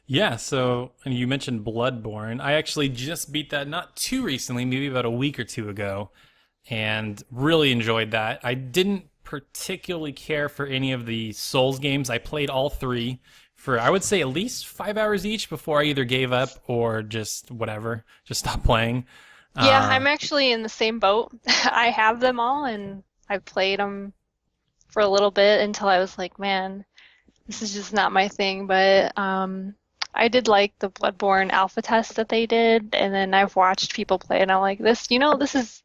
Yeah, so and you mentioned Bloodborne. I actually just beat that not too recently, maybe about a week or two ago, and really enjoyed that. I didn't particularly care for any of the Souls games. I played all three for, I would say, at least 5 hours each before I either gave up or just stopped playing. Yeah, I'm actually in the same boat. I have them all, and I've played them for a little bit until I was like, man, this is just not my thing. But I did like the Bloodborne alpha test that they did, and then I've watched people play, and I'm like, this is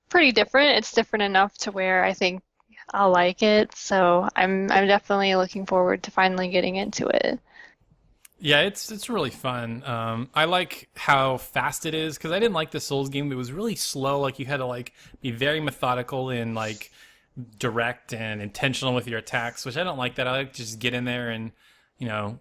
pretty different. It's different enough to where I think I'll like it. So I'm definitely looking forward to finally getting into it. Yeah, it's really fun. I like how fast it is, because I didn't like the Souls game. It was really slow. Like, you had to like be very methodical and like direct and intentional with your attacks, which I don't like that. I like to just get in there and, you know,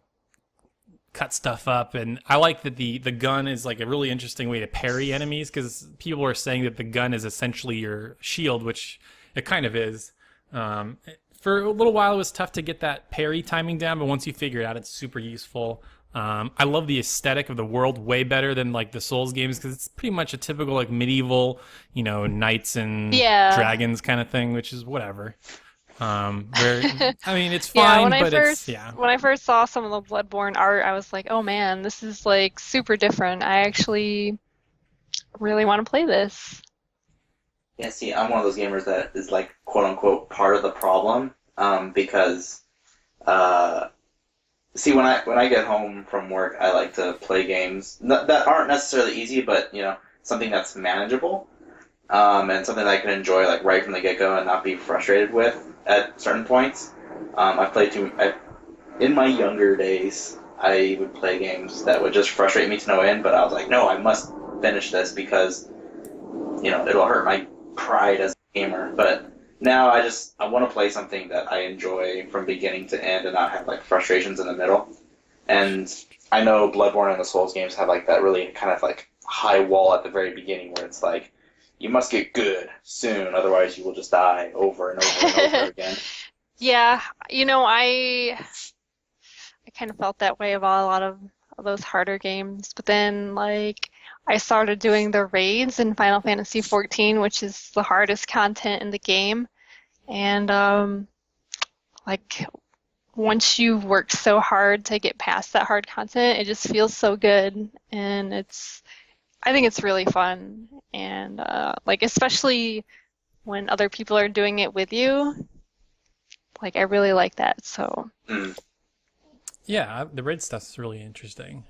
cut stuff up. And I like that the gun is like a really interesting way to parry enemies, because people are saying that the gun is essentially your shield, which it kind of is. For a little while, it was tough to get that parry timing down, but once you figure it out, it's super useful. I love the aesthetic of the world way better than like the Souls games, because it's pretty much a typical like medieval, you know, knights and dragons kind of thing, which is whatever. I mean, it's fine, when I first saw some of the Bloodborne art, I was like, oh man, this is like super different. I actually really want to play this. Yeah, see, I'm one of those gamers that is like, quote unquote, part of the problem, because, see, when I get home from work, I like to play games that aren't necessarily easy, but, you know, something that's manageable, and something that I can enjoy, like, right from the get-go and not be frustrated with at certain points. In my younger days, I would play games that would just frustrate me to no end, but I was like, no, I must finish this because, you know, it'll hurt my pride as a gamer. But now I want to play something that I enjoy from beginning to end and not have like frustrations in the middle. And I know Bloodborne and the Souls games have like that really kind of like high wall at the very beginning where it's like, you must get good soon, otherwise you will just die over and over and over again. Yeah, you know, I kind of felt that way about a lot of those harder games, but then like I started doing the raids in Final Fantasy XIV, which is the hardest content in the game. And like once you've worked so hard to get past that hard content, it just feels so good. And I think it's really fun. And like especially when other people are doing it with you, like I really like that. So yeah, the raid stuff's really interesting.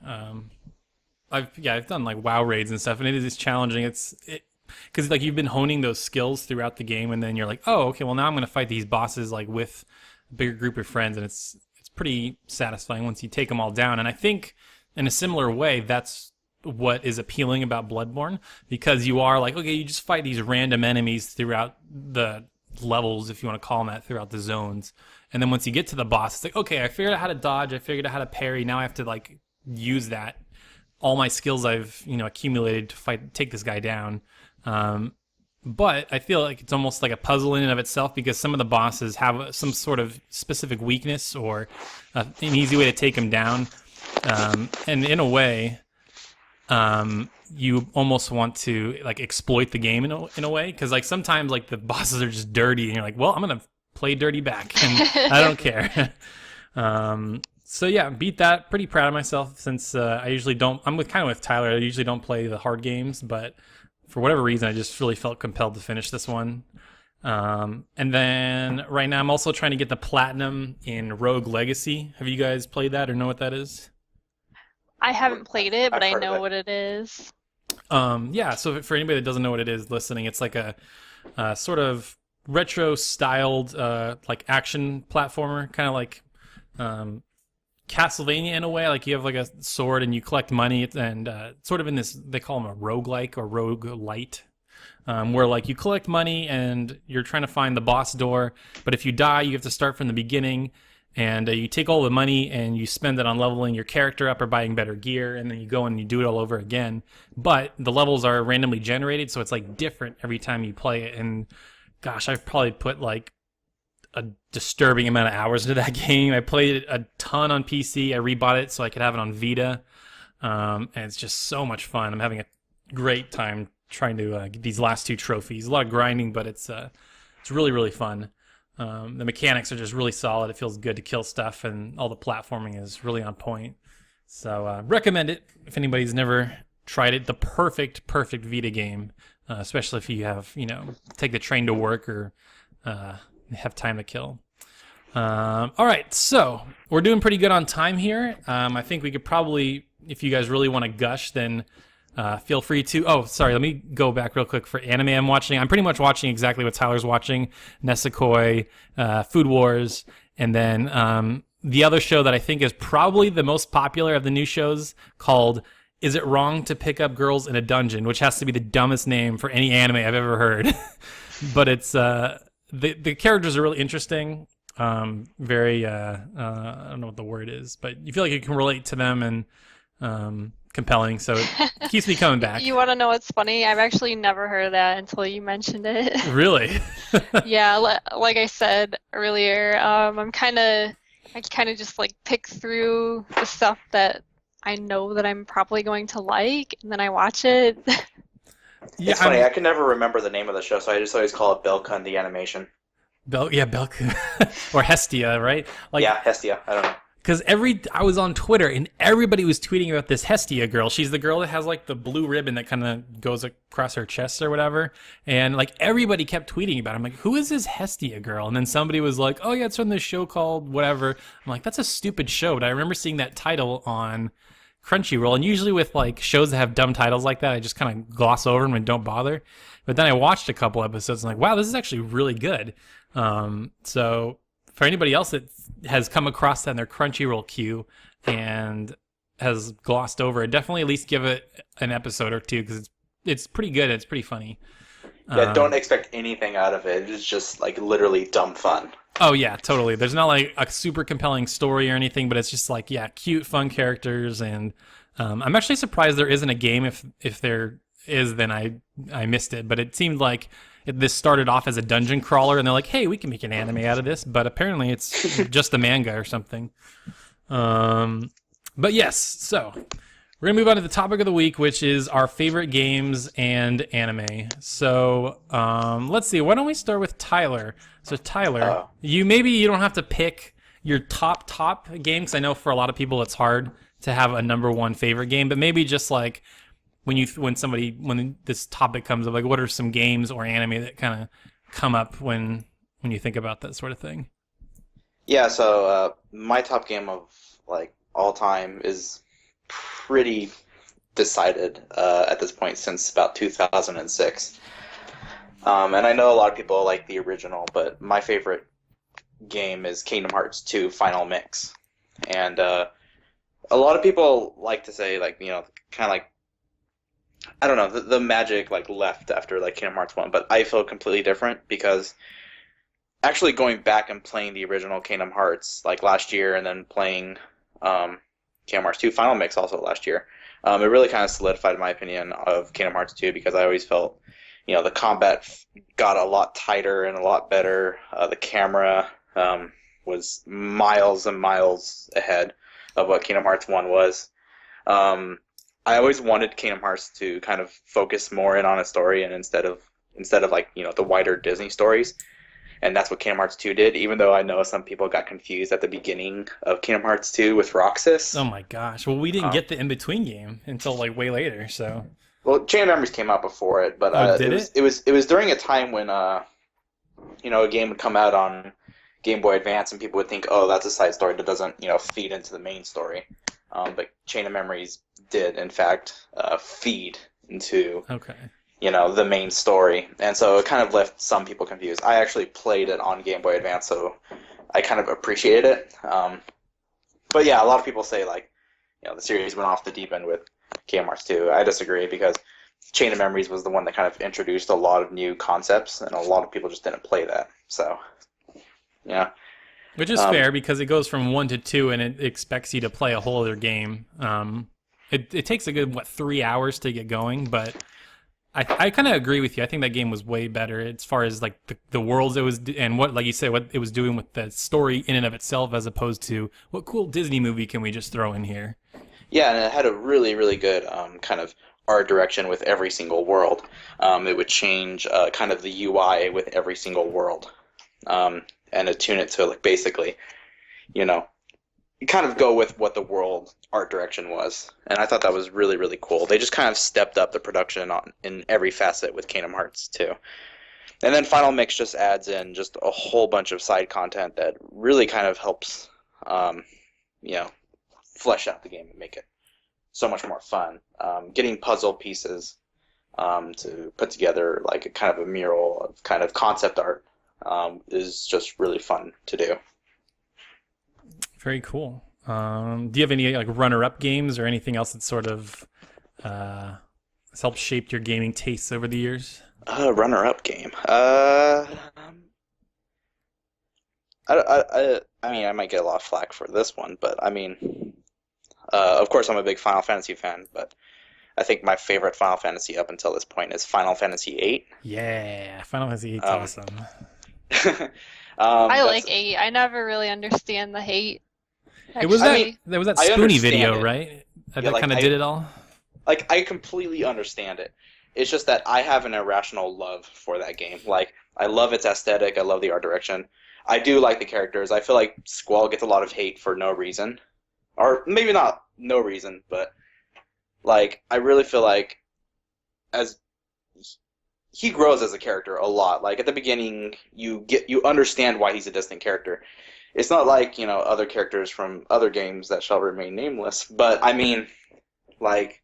I've done like WoW raids and stuff, and it is challenging. Because like you've been honing those skills throughout the game, and then you're like, oh, okay, well now I'm gonna fight these bosses like with a bigger group of friends, and it's pretty satisfying once you take them all down. And I think in a similar way, that's what is appealing about Bloodborne, because you are like, okay, you just fight these random enemies throughout the levels, if you want to call them that, throughout the zones, and then once you get to the boss, it's like, okay, I figured out how to dodge, I figured out how to parry, now I have to like use that, all my skills I've accumulated to take this guy down. but I feel like it's almost like a puzzle in and of itself because some of the bosses have some sort of specific weakness or an easy way to take them down. And in a way, you almost want to like exploit the game in a way because like sometimes like the bosses are just dirty and you're like, well, I'm gonna play dirty back and I don't care. So yeah, beat that. Pretty proud of myself since I usually don't. I'm kind of with Tyler. I usually don't play the hard games, but for whatever reason, I just really felt compelled to finish this one. And then right now, I'm also trying to get the platinum in Rogue Legacy. Have you guys played that or know what that is? I haven't played it, but I've I heard of know it. what it is. Yeah. So for anybody that doesn't know what it is listening, it's like a sort of retro-styled like action platformer, kind of like Castlevania in a way. Like you have like a sword and you collect money, and sort of in this, they call them a roguelike or roguelite, where like you collect money and you're trying to find the boss door, but if you die, you have to start from the beginning, and you take all the money and you spend it on leveling your character up or buying better gear, and then you go and you do it all over again. But the levels are randomly generated, so it's like different every time you play it. And gosh, I've probably put like a disturbing amount of hours into that game. I played it a ton on PC. I rebought it so I could have it on Vita, and it's just so much fun. I'm having a great time trying to get these last two trophies. A lot of grinding, but it's really, really fun. The mechanics are just really solid. It feels good to kill stuff, and all the platforming is really on point. So recommend it if anybody's never tried it. The perfect Vita game, especially if you have, take the train to work or have time to kill. All right, so we're doing pretty good on time here. I think we could probably, if you guys really want to gush, then feel free to. Oh, sorry, let me go back real quick for anime I'm watching. I'm pretty much watching exactly what Tyler's watching: Nesekoi, Food Wars, and then the other show that I think is probably the most popular of the new shows called Is It Wrong to Pick Up Girls in a Dungeon, which has to be the dumbest name for any anime I've ever heard. But it's the characters are really interesting. Very I don't know what the word is, but you feel like you can relate to them, and compelling, so it keeps me coming back. You want to know what's funny? I've actually never heard of that until you mentioned it. Really? Yeah, like I said earlier, I kind of just like pick through the stuff that I know that I'm probably going to like, and then I watch it. Yeah, It's funny, I can never remember the name of the show, so I just always call it Belka and the Animation. Belku or Hestia, right? Like, Yeah, Hestia, I don't know. because I was on Twitter and everybody was tweeting about this Hestia girl. She's the girl that has like the blue ribbon that kind of goes across her chest or whatever. And like everybody kept tweeting about it. I'm like, who is this Hestia girl? And then somebody was like, oh yeah, it's from this show called whatever. I'm like, that's a stupid show. But I remember seeing that title on Crunchyroll. And usually with like shows that have dumb titles like that, I just kind of gloss over them and don't bother. But then I watched a couple episodes and like, wow, this is actually really good. So for anybody else that has come across that in their Crunchyroll queue and has glossed over it, definitely at least give it an episode or two, because it's pretty good. It's pretty funny. Yeah, don't expect anything out of it. It's just like literally dumb fun. Oh yeah, totally. There's not like a super compelling story or anything, but it's just like, yeah, cute, fun characters. And I'm actually surprised there isn't a game. If there is, then I missed it. But it seemed like this started off as a dungeon crawler, and they're like, hey, we can make an anime out of this. But apparently it's just a manga or something. But yes, so we're going to move on to the topic of the week, which is our favorite games and anime. So let's see. Why don't we start with Tyler? So Tyler, you don't have to pick your top game, because I know for a lot of people it's hard to have a number one favorite game, but maybe just like when this topic comes up, like what are some games or anime that kind of come up when you think about that sort of thing? Yeah, so my top game of like all time is pretty decided at this point since about 2006. And I know a lot of people like the original, but my favorite game is Kingdom Hearts 2 Final Mix. And a lot of people like to say, like, kind of like, I don't know, the magic like left after like Kingdom Hearts 1, but I feel completely different, because actually going back and playing the original Kingdom Hearts like last year, and then playing Kingdom Hearts 2 Final Mix also last year, it really kind of solidified my opinion of Kingdom Hearts 2, because I always felt The combat got a lot tighter and a lot better. The camera was miles and miles ahead of what Kingdom Hearts 1 was. I always wanted Kingdom Hearts to kind of focus more in on a story, and instead of like the wider Disney stories, and that's what Kingdom Hearts 2 did. Even though I know some people got confused at the beginning of Kingdom Hearts 2 with Roxas. Oh my gosh! Well, we didn't get the in between game until like way later. So. Well, Chain of Memories came out before it, but it was during a time when a game would come out on Game Boy Advance, and people would think, oh, that's a side story that doesn't feed into the main story. But Chain of Memories did, in fact, feed into the main story, and so it kind of left some people confused. I actually played it on Game Boy Advance, so I kind of appreciated it. But yeah, a lot of people say like the series went off the deep end with Kingdom Hearts 2. I disagree, because Chain of Memories was the one that kind of introduced a lot of new concepts, and a lot of people just didn't play that. So yeah. Which is fair, because it goes from 1 to 2, and it expects you to play a whole other game. It takes a good 3 hours to get going, but I kind of agree with you. I think that game was way better as far as like the worlds it was, and what, like you said, what it was doing with the story in and of itself, as opposed to what cool Disney movie can we just throw in here. Yeah, and it had a really, really good kind of art direction with every single world. It would change kind of the UI with every single world. And attune it to like basically, kind of go with what the world art direction was. And I thought that was really, really cool. They just kind of stepped up the production in every facet with Kingdom Hearts 2. And then Final Mix just adds in just a whole bunch of side content that really kind of helps, flesh out the game and make it so much more fun. Getting puzzle pieces to put together like a kind of a mural of kind of concept art is just really fun to do. Very cool. Do you have any like runner-up games or anything else that sort of has helped shape your gaming tastes over the years? Runner-up game. I mean, I might get a lot of flack for this one, but I mean, of course, I'm a big Final Fantasy fan, but I think my favorite Final Fantasy up until this point is Final Fantasy VIII. Yeah, Final Fantasy VIII is awesome. I like 8. I never really understand the hate. There was that Spoonie video, right? That kind of did it all. Like, I completely understand it. It's just that I have an irrational love for that game. Like, I love its aesthetic. I love the art direction. I do like the characters. I feel like Squall gets a lot of hate for no reason. Or maybe not no reason, but like, I really feel like he grows as a character a lot. Like, at the beginning, you understand why he's a distant character. It's not like, other characters from other games that shall remain nameless, but I mean, like,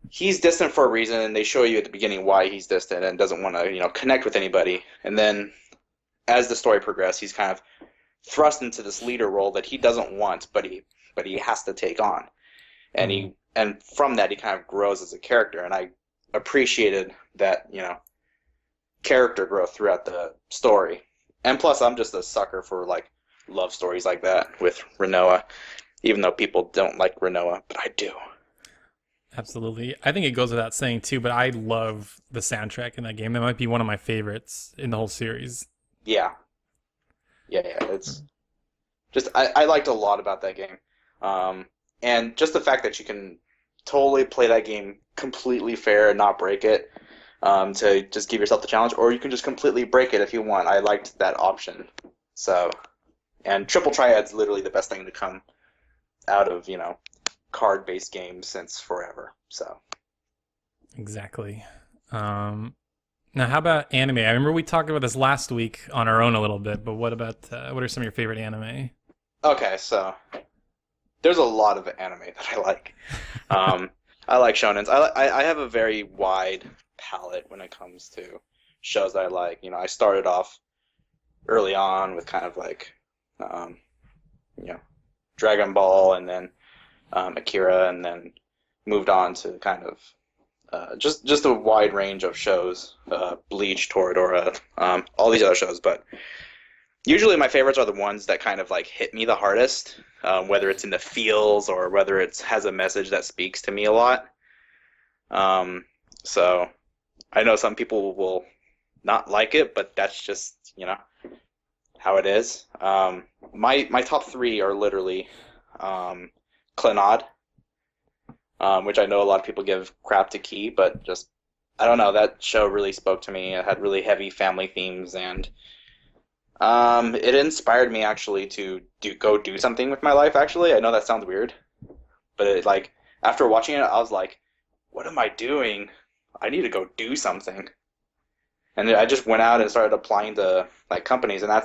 he's distant for a reason, and they show you at the beginning why he's distant and doesn't want to, connect with anybody. And then as the story progresses, he's kind of thrust into this leader role that he doesn't want, but he has to take on. And and from that, he kind of grows as a character, and I appreciated that, character growth throughout the story. And plus, I'm just a sucker for, like, love stories like that with Rinoa, even though people don't like Rinoa, but I do. Absolutely. I think it goes without saying, too, but I love the soundtrack in that game. That might be one of my favorites in the whole series. Yeah. It's just, I liked a lot about that game. And just the fact that you can totally play that game completely fair and not break it, to just give yourself the challenge, or you can just completely break it if you want. I liked that option. So, and Triple Triad's literally the best thing to come out of, card-based games since forever. So. Exactly. Now, how about anime? I remember we talked about this last week on our own a little bit, but what about, what are some of your favorite anime? Okay, so there's a lot of anime that I like. I like shonens. I have a very wide palette when it comes to shows that I like. I started off early on with kind of like, Dragon Ball, and then Akira, and then moved on to kind of just a wide range of shows, Bleach, Toradora, all these other shows. But usually my favorites are the ones that kind of like hit me the hardest, whether it's in the feels or whether it has a message that speaks to me a lot. So I know some people will not like it, but that's just, how it is. My top three are literally CLANNAD, which I know a lot of people give crap to Key, but just, I don't know, that show really spoke to me. It had really heavy family themes, and it inspired me actually to go do something with my life, actually. I know that sounds weird, but after watching it, I was like, what am I doing? I need to go do something. And I just went out and started applying to companies, and I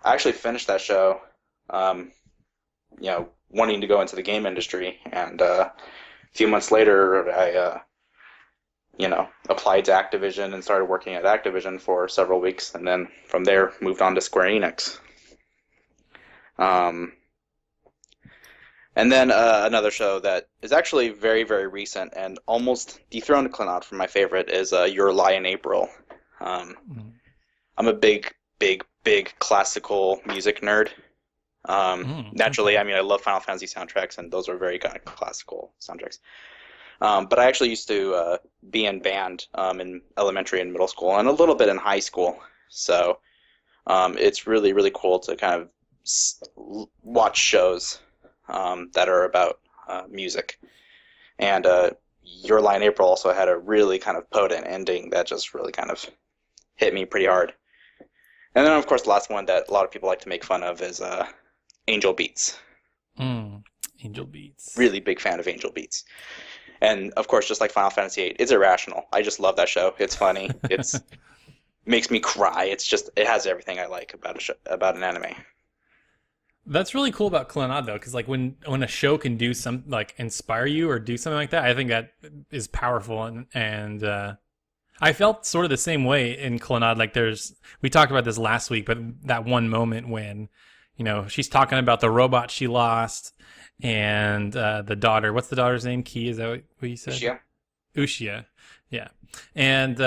actually finished that show, wanting to go into the game industry. And a few months later, I applied to Activision and started working at Activision for several weeks, and then from there moved on to Square Enix. And then another show that is actually very, very recent and almost dethroned CLANNAD from my favorite is Your Lie in April. I'm a big, big, big classical music nerd. Naturally, I mean, I love Final Fantasy soundtracks, and those are very kind of classical soundtracks. But I actually used to be in band in elementary and middle school, and a little bit in high school. So it's really, really cool to kind of watch shows that are about music. And Your Lie in April also had a really kind of potent ending that just really kind of hit me pretty hard. And then, of course, the last one that a lot of people like to make fun of is Angel Beats. Angel Beats. Really big fan of Angel Beats. And, of course, just like Final Fantasy VIII, it's irrational. I just love that show. It's funny. It's makes me cry. It's just, it has everything I like about an anime. That's really cool about CLANNAD, though, because when a show can do inspire you or do something like that, I think that is powerful. And I felt sort of the same way in CLANNAD. We talked about this last week, but that one moment when, she's talking about the robot she lost and the daughter. What's the daughter's name? Key, is that what you said? Ushia. Yeah. And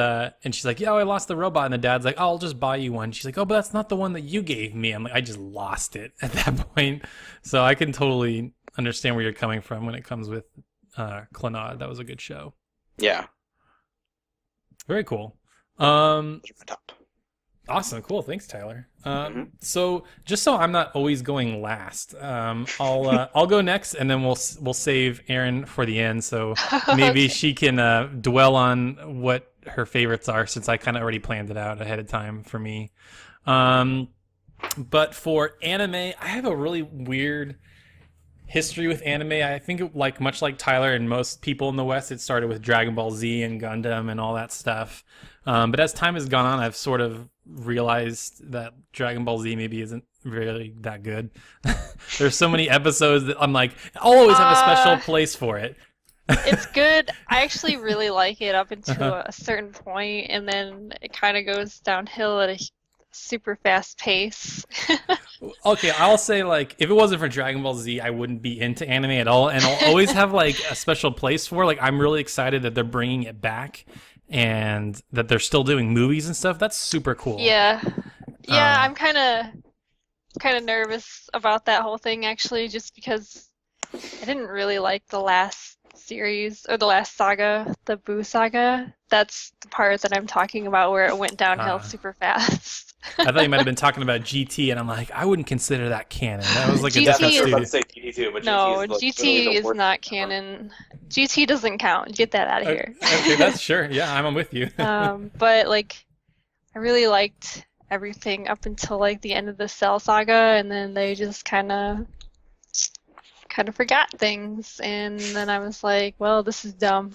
she's like, yeah, I lost the robot. And the dad's like, oh, I'll just buy you one. She's like, oh, but that's not the one that you gave me. I'm like, I just lost it at that point. So I can totally understand where you're coming from when it comes with CLANNAD. That was a good show. Yeah. Very cool. Awesome. Cool. Thanks, Tyler. So just so I'm not always going last, I'll go next, and then we'll save Erin for the end. So maybe she can dwell on what her favorites are, since I kind of already planned it out ahead of time for me. But for anime, I have a really weird history with anime. I think much like Tyler and most people in the West, it started with Dragon Ball Z and Gundam and all that stuff. But as time has gone on, I've sort of realized that Dragon Ball Z maybe isn't really that good. There's so many episodes that I'm like, I'll always have a special place for it. It's good. I actually really like it up until a certain point, and then it kind of goes downhill at a super fast pace. Okay, I'll say if it wasn't for Dragon Ball Z, I wouldn't be into anime at all, and I'll always have a special place for it. I'm really excited that they're bringing it back and that they're still doing movies and stuff. That's super cool. Yeah, I'm kind of nervous about that whole thing, actually, just because I didn't really like the last series or the last saga, the Boo saga. That's the part that I'm talking about where it went downhill super fast. I thought you might have been talking about GT, and I'm like, I wouldn't consider that canon. That was GT a different is- I was studio. about to say GT too, but No, GT is GT is not canon. GT doesn't count. Get that out of here. Okay, that's sure. Yeah, I'm with you. But I really liked everything up until the end of the Cell saga, and then they just kind of forgot things, and then I was like, well, this is dumb.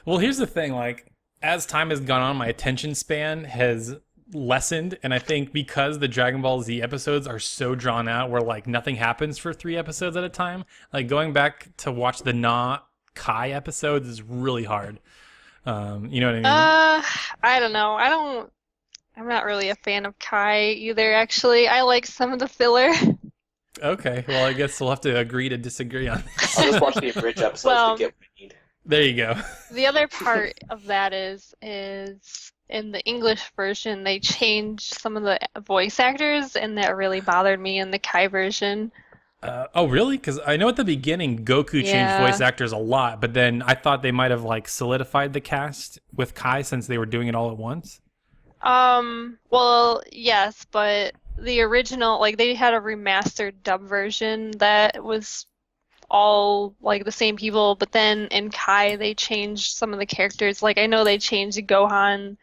Well, here's the thing. As time has gone on, my attention span has lessened, and I think because the Dragon Ball Z episodes are so drawn out, where nothing happens for 3 episodes at a time, going back to watch the Na Kai episodes is really hard. You know what I mean? I don't know. I'm not really a fan of Kai either, actually. I like some of the filler. Okay, well, I guess we'll have to agree to disagree on this. I'll just watch the abridged episodes to get what I need. There you go. The other part of that is in the English version, they changed some of the voice actors, and that really bothered me in the Kai version. Oh, really? Because I know at the beginning Goku changed Yeah. voice actors a lot, but then I thought they might have like solidified the cast with Kai since they were doing it all at once. Well, yes, but the original, like they had a remastered dub version that was all like the same people, but then in Kai they changed some of the characters. Like I know they changed Gohan,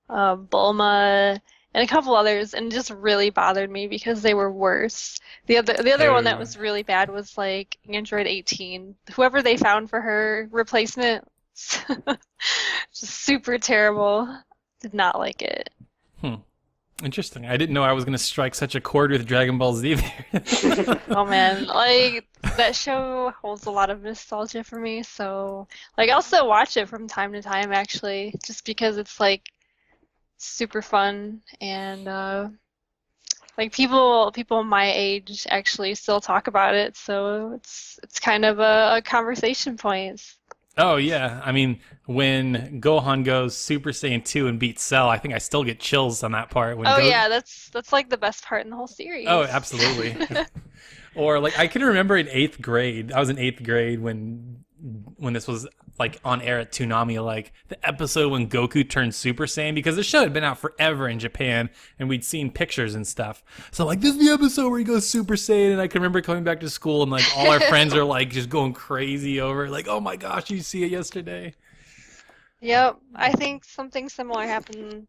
Bulma, and a couple others, and it just really bothered me because they were worse. The other one that Oh. was really bad was like Android 18. Whoever they found for her replacement, just super terrible. Did not like it. Hmm. Interesting. I didn't know I was going to strike such a chord with Dragon Ball Z there. Oh man, like that show holds a lot of nostalgia for me, so like I'll still watch it from time to time actually, just because it's like super fun and like people my age actually still talk about it, so it's kind of a conversation point. Oh yeah, I mean when Gohan goes Super Saiyan 2 and beats Cell, I think I still get chills on that part. When Oh yeah, that's like the best part in the whole Oh, series. absolutely. Or like I can remember in eighth grade. I was in eighth grade when this was like on air at Toonami, like the episode when Goku turned Super Saiyan, because the show had been out forever in Japan and we'd seen pictures and stuff. So like this is the episode where he goes Super Saiyan, and I can remember coming back to school and like all our friends are like just going crazy over it, like, oh my gosh, you see it yesterday. Yep, I think something similar happened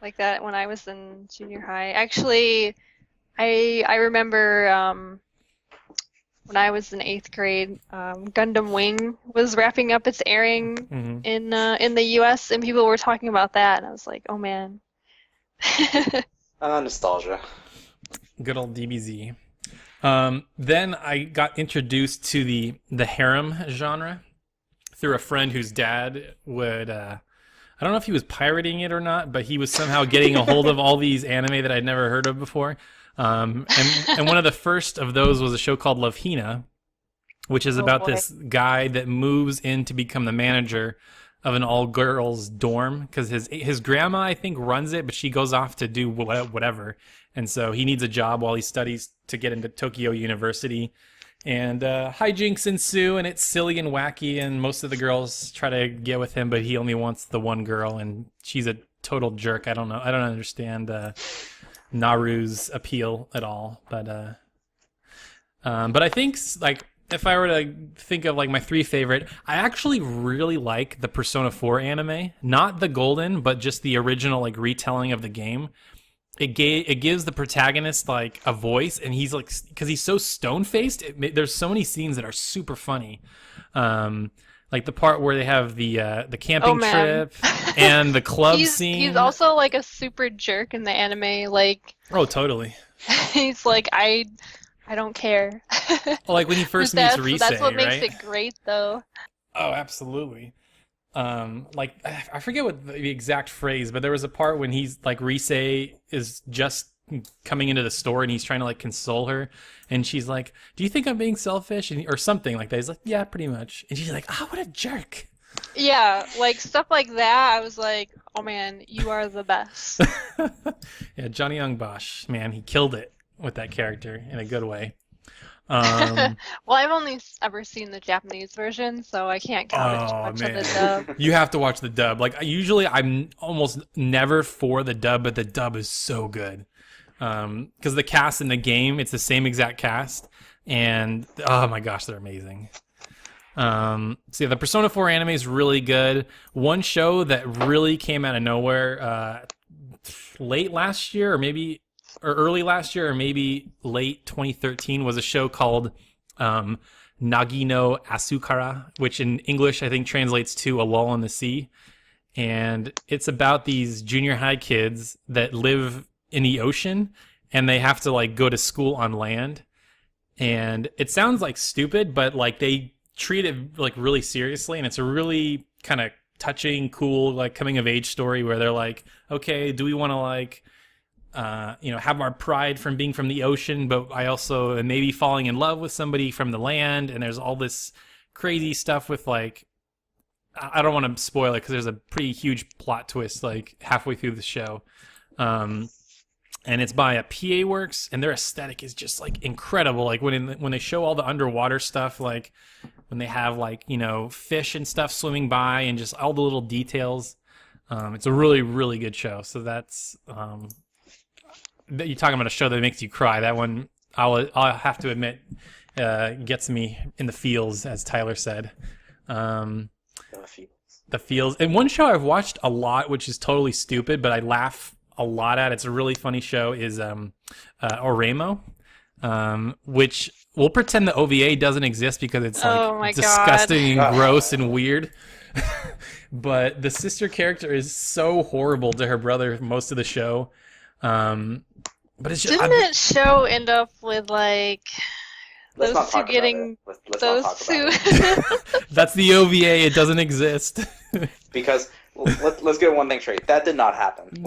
like that when I was in junior high. Actually, I remember when I was in eighth grade, Gundam Wing was wrapping up its airing Hmm. in the U.S. and people were talking about that, and I was like, oh man. Nostalgia. Good old DBZ. Then I got introduced to the harem genre through a friend whose dad would I don't know if he was pirating it or not, but he was somehow getting a hold of all these anime that I'd never heard of before. And one of the first of those was a show called Love Hina, which is Oh about boy. this guy that moves in to become the manager of an all-girls dorm because his grandma, I think, runs it, but she goes off to do whatever. And so he needs a job while he studies to get into Tokyo University. And hijinks ensue, and it's silly and wacky, and most of the girls try to get with him, but he only wants the one girl, and she's a total jerk. I don't know. I don't understand Naru's appeal at all. But I think like if I were to think of like my three favorite, I actually really like the Persona 4 anime, not the Golden, but just the original like retelling of the game. It gives the protagonist like a voice, and he's like, because he's so stone faced. There's so many scenes that are super funny, like the part where they have the Oh camping man. trip and the club He's scene. also like a super jerk in the anime. Like Oh, totally. he's like I don't care. Like when he first meets Rise, That's what makes right? it great though. Oh, absolutely. Like I forget what the exact phrase, but there was a part when he's like Rise is just coming into the store and he's trying to like console her, and she's like, "Do you think I'm being selfish?" or something like that. He's like, "Yeah, pretty much." And she's like, "Ah, what a jerk." Yeah, like stuff like that. I was like, oh man, you are the best. Yeah, Johnny Young Bosch, man, he killed it with that character in a good way. Um, Well, I've only ever seen the Japanese version, so I can't comment too oh much on the man, dub. you have to watch the dub. Like usually, I'm almost never for the dub, but the dub is so good. Because the cast in the game, it's the same exact cast, and oh my gosh, they're amazing. So yeah, the Persona 4 anime is really good. One show that really came out of nowhere, late last year, or early last year, or maybe late 2013, was a show called Nagi no Asukara, which in English I think translates to A Lull in the Sea. And it's about these junior high kids that live in the ocean, and they have to like go to school on land. And it sounds like stupid, but like they treat it like really seriously, and it's a really kind of touching, cool, like coming of age story where they're like, okay, do we want to like have our pride from being from the ocean, but I also am maybe falling in love with somebody from the land. And there's all this crazy stuff with like, I don't want to spoil it because there's a pretty huge plot twist like halfway through the show. and it's by a PA Works, and their aesthetic is just like incredible. Like when they show all the underwater stuff, like when they have like, you know, fish and stuff swimming by, and just all the little details. It's a really, really good show. So that's you're talking about a show that makes you cry. That one, I'll have to admit, gets me in the feels, as Tyler said. The feels. And one show I've watched a lot, which is totally stupid, but I laugh a lot at. It's a really funny show. Is Oremo, which we'll pretend the OVA doesn't exist because it's like disgusting and gross and weird. But the sister character is so horrible to her brother most of the show. But it's just, didn't that show end up with like those two getting those two? That's the OVA. It doesn't exist. Because let's get one thing straight. That did not happen.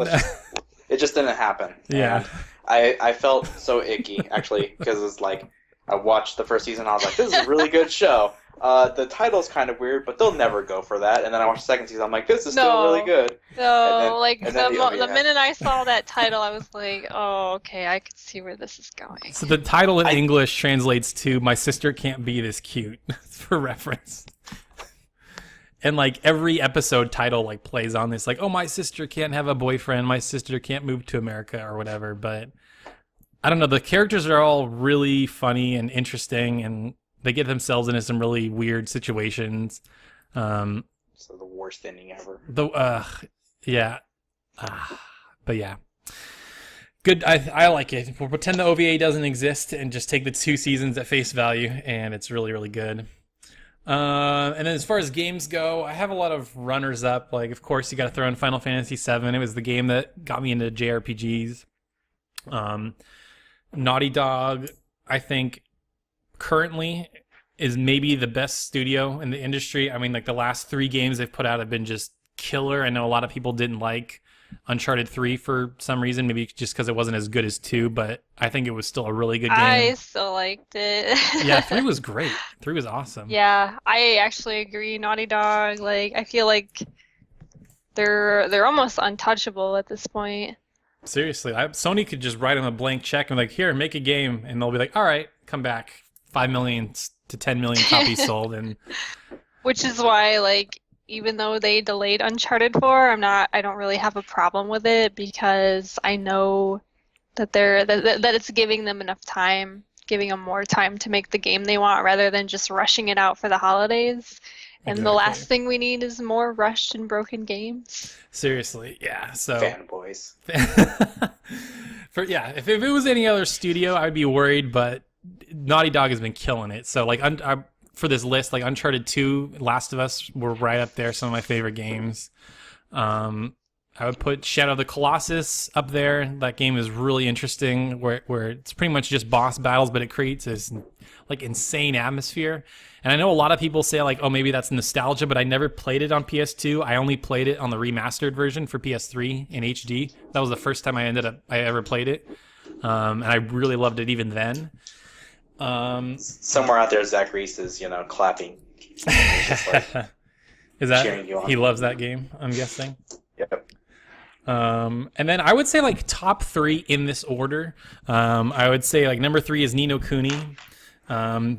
It just didn't happen. Yeah. And I felt so icky actually because it's like I watched the first season. I was like, this is a really good show. The title's kind of weird, but they'll never go for that. And then I watched the second season. I'm like, this is still really good. No, the minute I saw that title, I was like, oh, okay, I could see where this is going. So the title in English translates to "My sister can't be this cute," for reference. And like every episode title like plays on this, like, oh, my sister can't have a boyfriend, my sister can't move to America or whatever. But I don't know. The characters are all really funny and interesting, and they get themselves into some really weird situations. So the worst ending ever. Yeah. But yeah. Good. I like it. We'll pretend the OVA doesn't exist and just take the 2 seasons at face value, and it's really, really good. And then as far as games go, I have a lot of runners up. Like, of course, you got to throw in Final Fantasy VII. It was the game that got me into JRPGs. Naughty Dog, I think, currently is maybe the best studio in the industry. I mean, like the last 3 games they've put out have been just killer. I know a lot of people didn't like Uncharted 3 for some reason, maybe just because it wasn't as good as 2, but I think it was still a really good game. I still liked it. Yeah, 3 was great. 3 was awesome. Yeah, I actually agree. Naughty Dog, like, I feel like they're almost untouchable at this point. Seriously, Sony could just write them a blank check and like, here, make a game, and they'll be like, all right, come back, 5 million to 10 million copies sold, and which is why, like, even though they delayed Uncharted 4, I don't really have a problem with it because I know that that it's giving them enough time, giving them more time to make the game they want rather than just rushing it out for the holidays. And the last thing we need is more rushed and broken games. Seriously, yeah. So fanboys. If it was any other studio, I'd be worried, but Naughty Dog has been killing it. So like for this list, like Uncharted 2, Last of Us were right up there, some of my favorite games. I would put Shadow of the Colossus up there. That game is really interesting, where it's pretty much just boss battles, but it creates this like insane atmosphere. And I know a lot of people say like, oh, maybe that's nostalgia, but I never played it on PS2. I only played it on the remastered version for PS3 in HD. That was the first time I ever played it, and I really loved it even then. Somewhere out there, Zach Reese is clapping. Just like is that cheering you on. He loves that game? I'm guessing. Yep. And then I would say like top 3 in this order. I would say like number 3 is Ni no Kuni,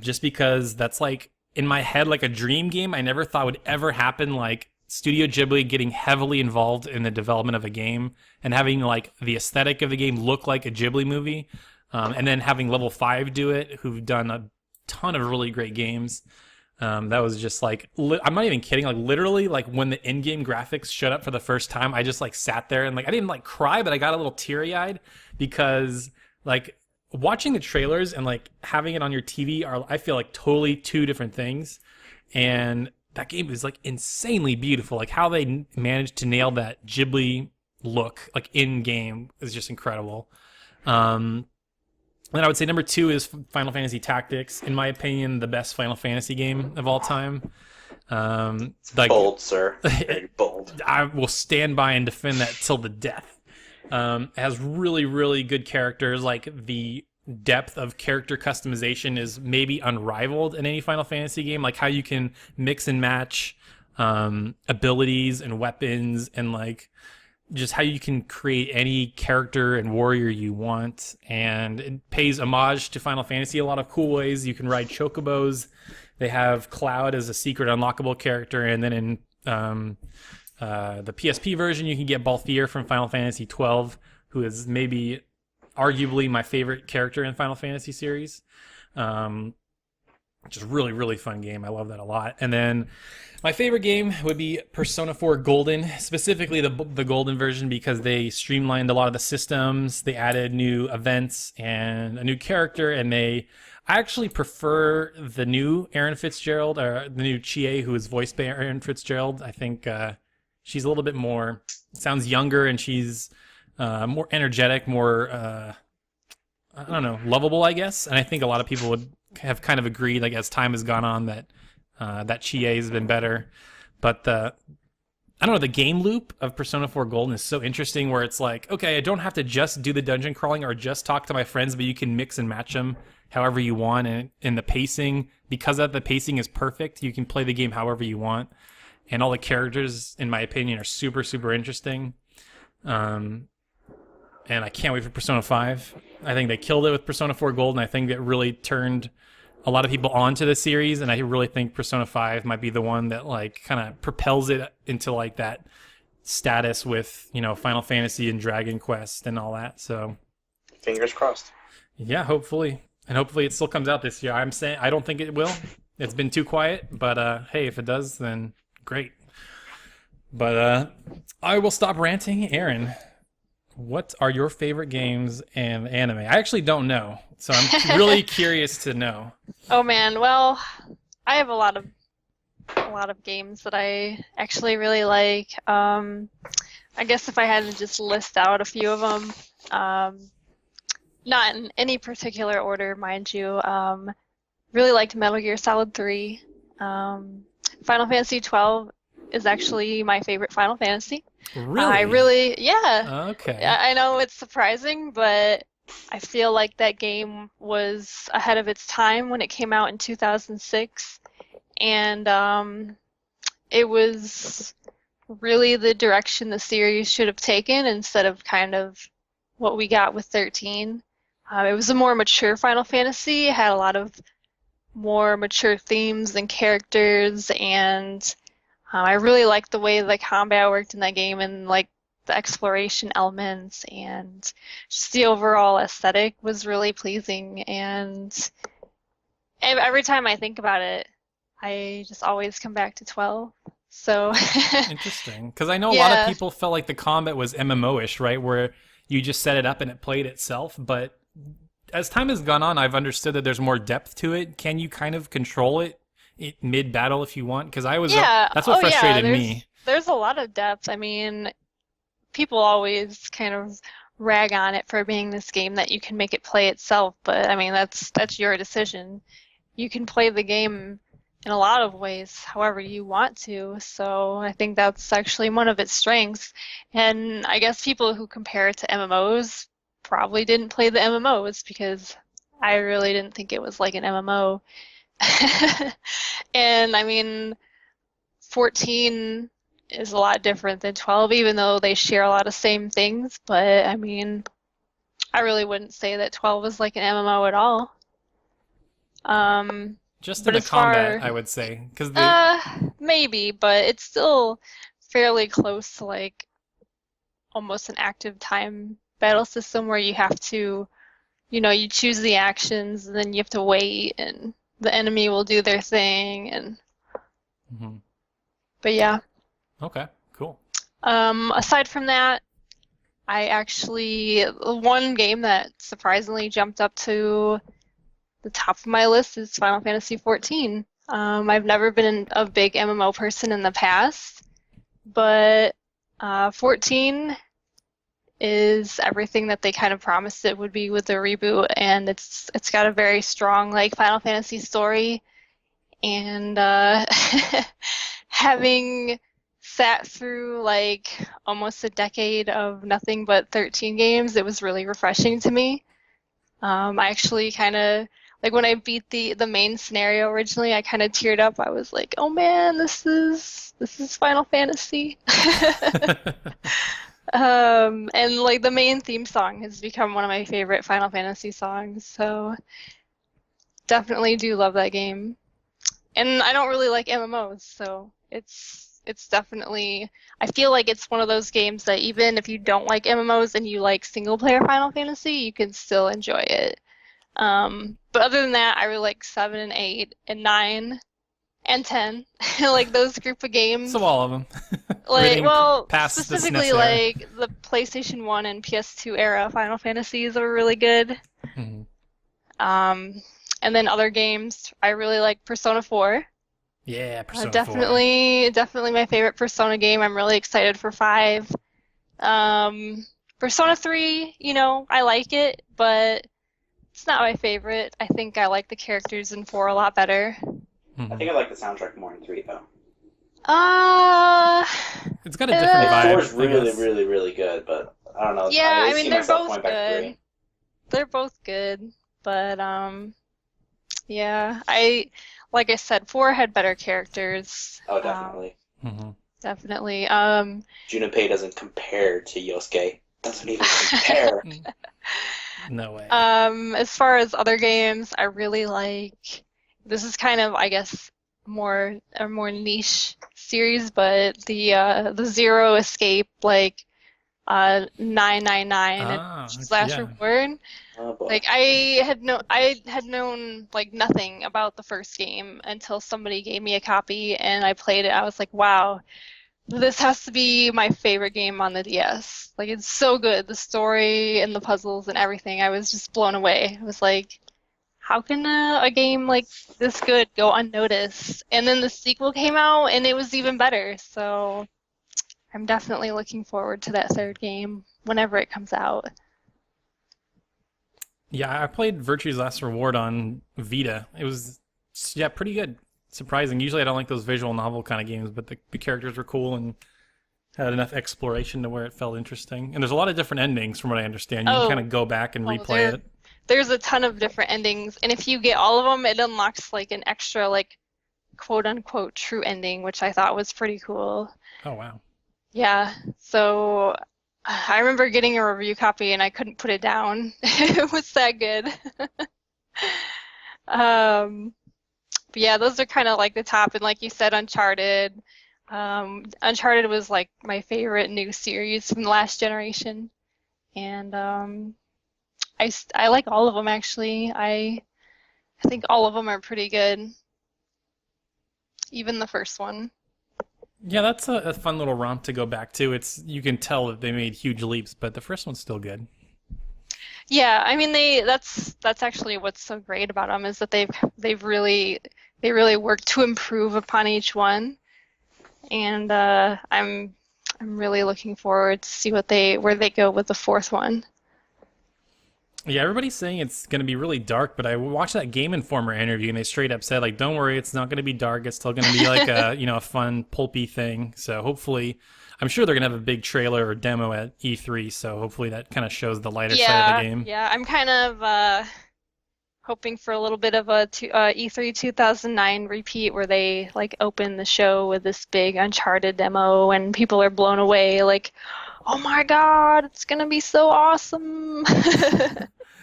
just because that's like in my head like a dream game. I never thought would ever happen. Like Studio Ghibli getting heavily involved in the development of a game and having like the aesthetic of the game look like a Ghibli movie, and then having Level 5 do it, who've done a ton of really great games. That was just like, I'm not even kidding, like literally like when the in-game graphics showed up for the first time, I just like sat there and like I didn't like cry, but I got a little teary-eyed because like watching the trailers and like having it on your TV are, I feel like, totally 2 different things. And that game is like insanely beautiful. Like how they managed to nail that Ghibli look like in game is just incredible. Then I would say number 2 is Final Fantasy Tactics. In my opinion, the best Final Fantasy game of all time. Like, bold, sir. Very bold. I will stand by and defend that till the death. It has really, really good characters. Like the depth of character customization is maybe unrivaled in any Final Fantasy game. Like how you can mix and match abilities and weapons and like just how you can create any character and warrior you want, and it pays homage to Final Fantasy in a lot of cool ways. You can ride chocobos. They have Cloud as a secret unlockable character, and then in the PSP version, you can get Balthier from Final Fantasy 12, who is maybe arguably my favorite character in Final Fantasy series. Which is a really, really fun game. I love that a lot. And then my favorite game would be Persona 4 Golden, specifically the Golden version, because they streamlined a lot of the systems. They added new events and a new character, and I actually prefer the new Erin Fitzgerald, or the new Chie, who is voiced by Erin Fitzgerald. I think she's a little bit more, sounds younger, and she's more energetic, more, I don't know, lovable, I guess. And I think a lot of people would have kind of agreed, like, as time has gone on, that Chie has been better. But I don't know, the game loop of Persona 4 Golden is so interesting, where it's like, okay, I don't have to just do the dungeon crawling or just talk to my friends, but you can mix and match them however you want. And the pacing, because the pacing is perfect, you can play the game however you want. And all the characters, in my opinion, are super, super interesting. And I can't wait for Persona 5. I think they killed it with Persona 4 Golden. I think it really turned a lot of people onto the series, and I really think Persona 5 might be the one that, like, kind of propels it into, like, that status with, you know, Final Fantasy and Dragon Quest and all that. So fingers crossed. Yeah, hopefully. And hopefully it still comes out this year. I'm saying I don't think it will. It's been too quiet, but hey, if it does, then great. But I will stop ranting. Aaron, what are your favorite games and anime? I actually don't know, so I'm really curious to know. Oh man, well, I have a lot of games that I actually really like. I guess if I had to just list out a few of them, not in any particular order, mind you. Really liked Metal Gear Solid 3. Final Fantasy 12 is actually my favorite Final Fantasy. Really? Yeah. Okay. I know it's surprising, but I feel like that game was ahead of its time when it came out in 2006. And it was really the direction the series should have taken instead of kind of what we got with 13. It was a more mature Final Fantasy. It had a lot of more mature themes and characters, and I really liked the way the combat worked in that game, and like the exploration elements, and just the overall aesthetic was really pleasing. And every time I think about it, I just always come back to 12. So interesting, because I know a lot of people felt like the combat was MMO-ish, right, where you just set it up and it played itself. But as time has gone on, I've understood that there's more depth to it. Can you kind of control it mid-battle if you want? Because I was that's what frustrated me. There's a lot of depth. I mean, people always kind of rag on it for being this game that you can make it play itself, but I mean that's your decision. You can play the game in a lot of ways however you want to, so I think that's actually one of its strengths. And I guess people who compare it to MMOs probably didn't play the MMOs, because I really didn't think it was like an MMO. And I mean, 14 is a lot different than 12, even though they share a lot of same things. But I mean, I really wouldn't say that 12 is like an MMO at all. Just in the combat, I would say, because maybe, but it's still fairly close to like almost an active time battle system where you have to, you choose the actions and then you have to wait and the enemy will do their thing. And but yeah. Okay, cool. Aside from that, one game that surprisingly jumped up to the top of my list is Final Fantasy XIV. I've never been a big MMO person in the past, but 14 is everything that they kind of promised it would be with the reboot, and it's got a very strong like Final Fantasy story. And having sat through like almost a decade of nothing but 13 games, it was really refreshing to me. I actually kind of like when I beat the main scenario originally, I kind of teared up. I was like, oh man, this is Final Fantasy. And like the main theme song has become one of my favorite Final Fantasy songs, so definitely do love that game. And I don't really like MMOs, so it's definitely, I feel like it's one of those games that even if you don't like MMOs and you like single player Final Fantasy, you can still enjoy it. But other than that, I really like 7 and 8 and 9 and 10. Like those group of games. So all of them. Like, Everything well, past the specifically SNES era. like the PlayStation 1 and PS2 era Final Fantasies are really good. Mhm. And then other games, I really like Persona 4. Yeah, Persona 4. Definitely my favorite Persona game. I'm really excited for 5. Persona 3, you know, I like it, but it's not my favorite. I think I like the characters in 4 a lot better. I think I like the soundtrack more in 3, though. It's got a different vibe. 4's really, really good, but I don't know. Yeah, I mean, see they're myself both going back to good. 3. They're both good, but yeah, like I said, 4 had better characters. Oh, definitely. Definitely. Junpei doesn't compare to Yosuke. Doesn't even compare. No way. As far as other games, I really like. This is kind of, I guess, a more niche series, but the Zero Escape, like 999 slash yeah. reward. Oh, boy. Like I had known like nothing about the first game until somebody gave me a copy and I played it. I was like, wow, this has to be my favorite game on the DS. Like it's so good, the story and the puzzles and everything. I was just blown away. I was like, how can a game like this good go unnoticed? And then the sequel came out and it was even better. So I'm definitely looking forward to that third game whenever it comes out. Yeah, I played Virtue's Last Reward on Vita. It was, yeah, pretty good. Surprising. Usually I don't like those visual novel kind of games, but the characters were cool and had enough exploration to where it felt interesting. And there's a lot of different endings from what I understand. You can kind of go back and replay it. There's a ton of different endings, and if you get all of them, it unlocks like an extra like quote-unquote true ending, which I thought was pretty cool. Oh, wow. Yeah, so I remember getting a review copy and I couldn't put it down. It was that good. But yeah, those are kind of like the top, and like you said, Uncharted. Uncharted was like my favorite new series from the last generation, and I like all of them actually. I think all of them are pretty good, even the first one. Yeah, that's a fun little romp to go back to. You can tell that they made huge leaps, but the first one's still good. Yeah, I mean that's actually what's so great about them is that they really work to improve upon each one, and I'm really looking forward to see where they go with the fourth one. Yeah, everybody's saying it's going to be really dark, but I watched that Game Informer interview and they straight up said, like, don't worry, it's not going to be dark. It's still going to be like a, a fun, pulpy thing. So hopefully, I'm sure they're going to have a big trailer or demo at E3, so hopefully that kind of shows the lighter side of the game. Yeah, I'm kind of hoping for a little bit of a E3 2009 repeat where they, like, open the show with this big Uncharted demo and people are blown away, like, oh my god, it's going to be so awesome.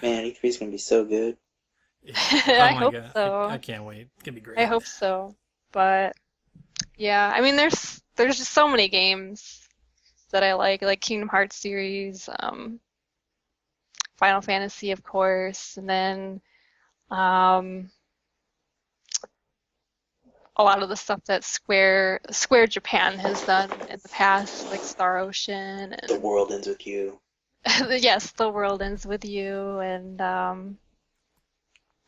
Man, E3's gonna be so good. I hope so. I can't wait. It's gonna be great. I hope so. But yeah, I mean, there's just so many games that I like Kingdom Hearts series, Final Fantasy, of course, and then a lot of the stuff that Square Japan has done in the past, like Star Ocean. And The World Ends With You. yes, The World Ends With You, and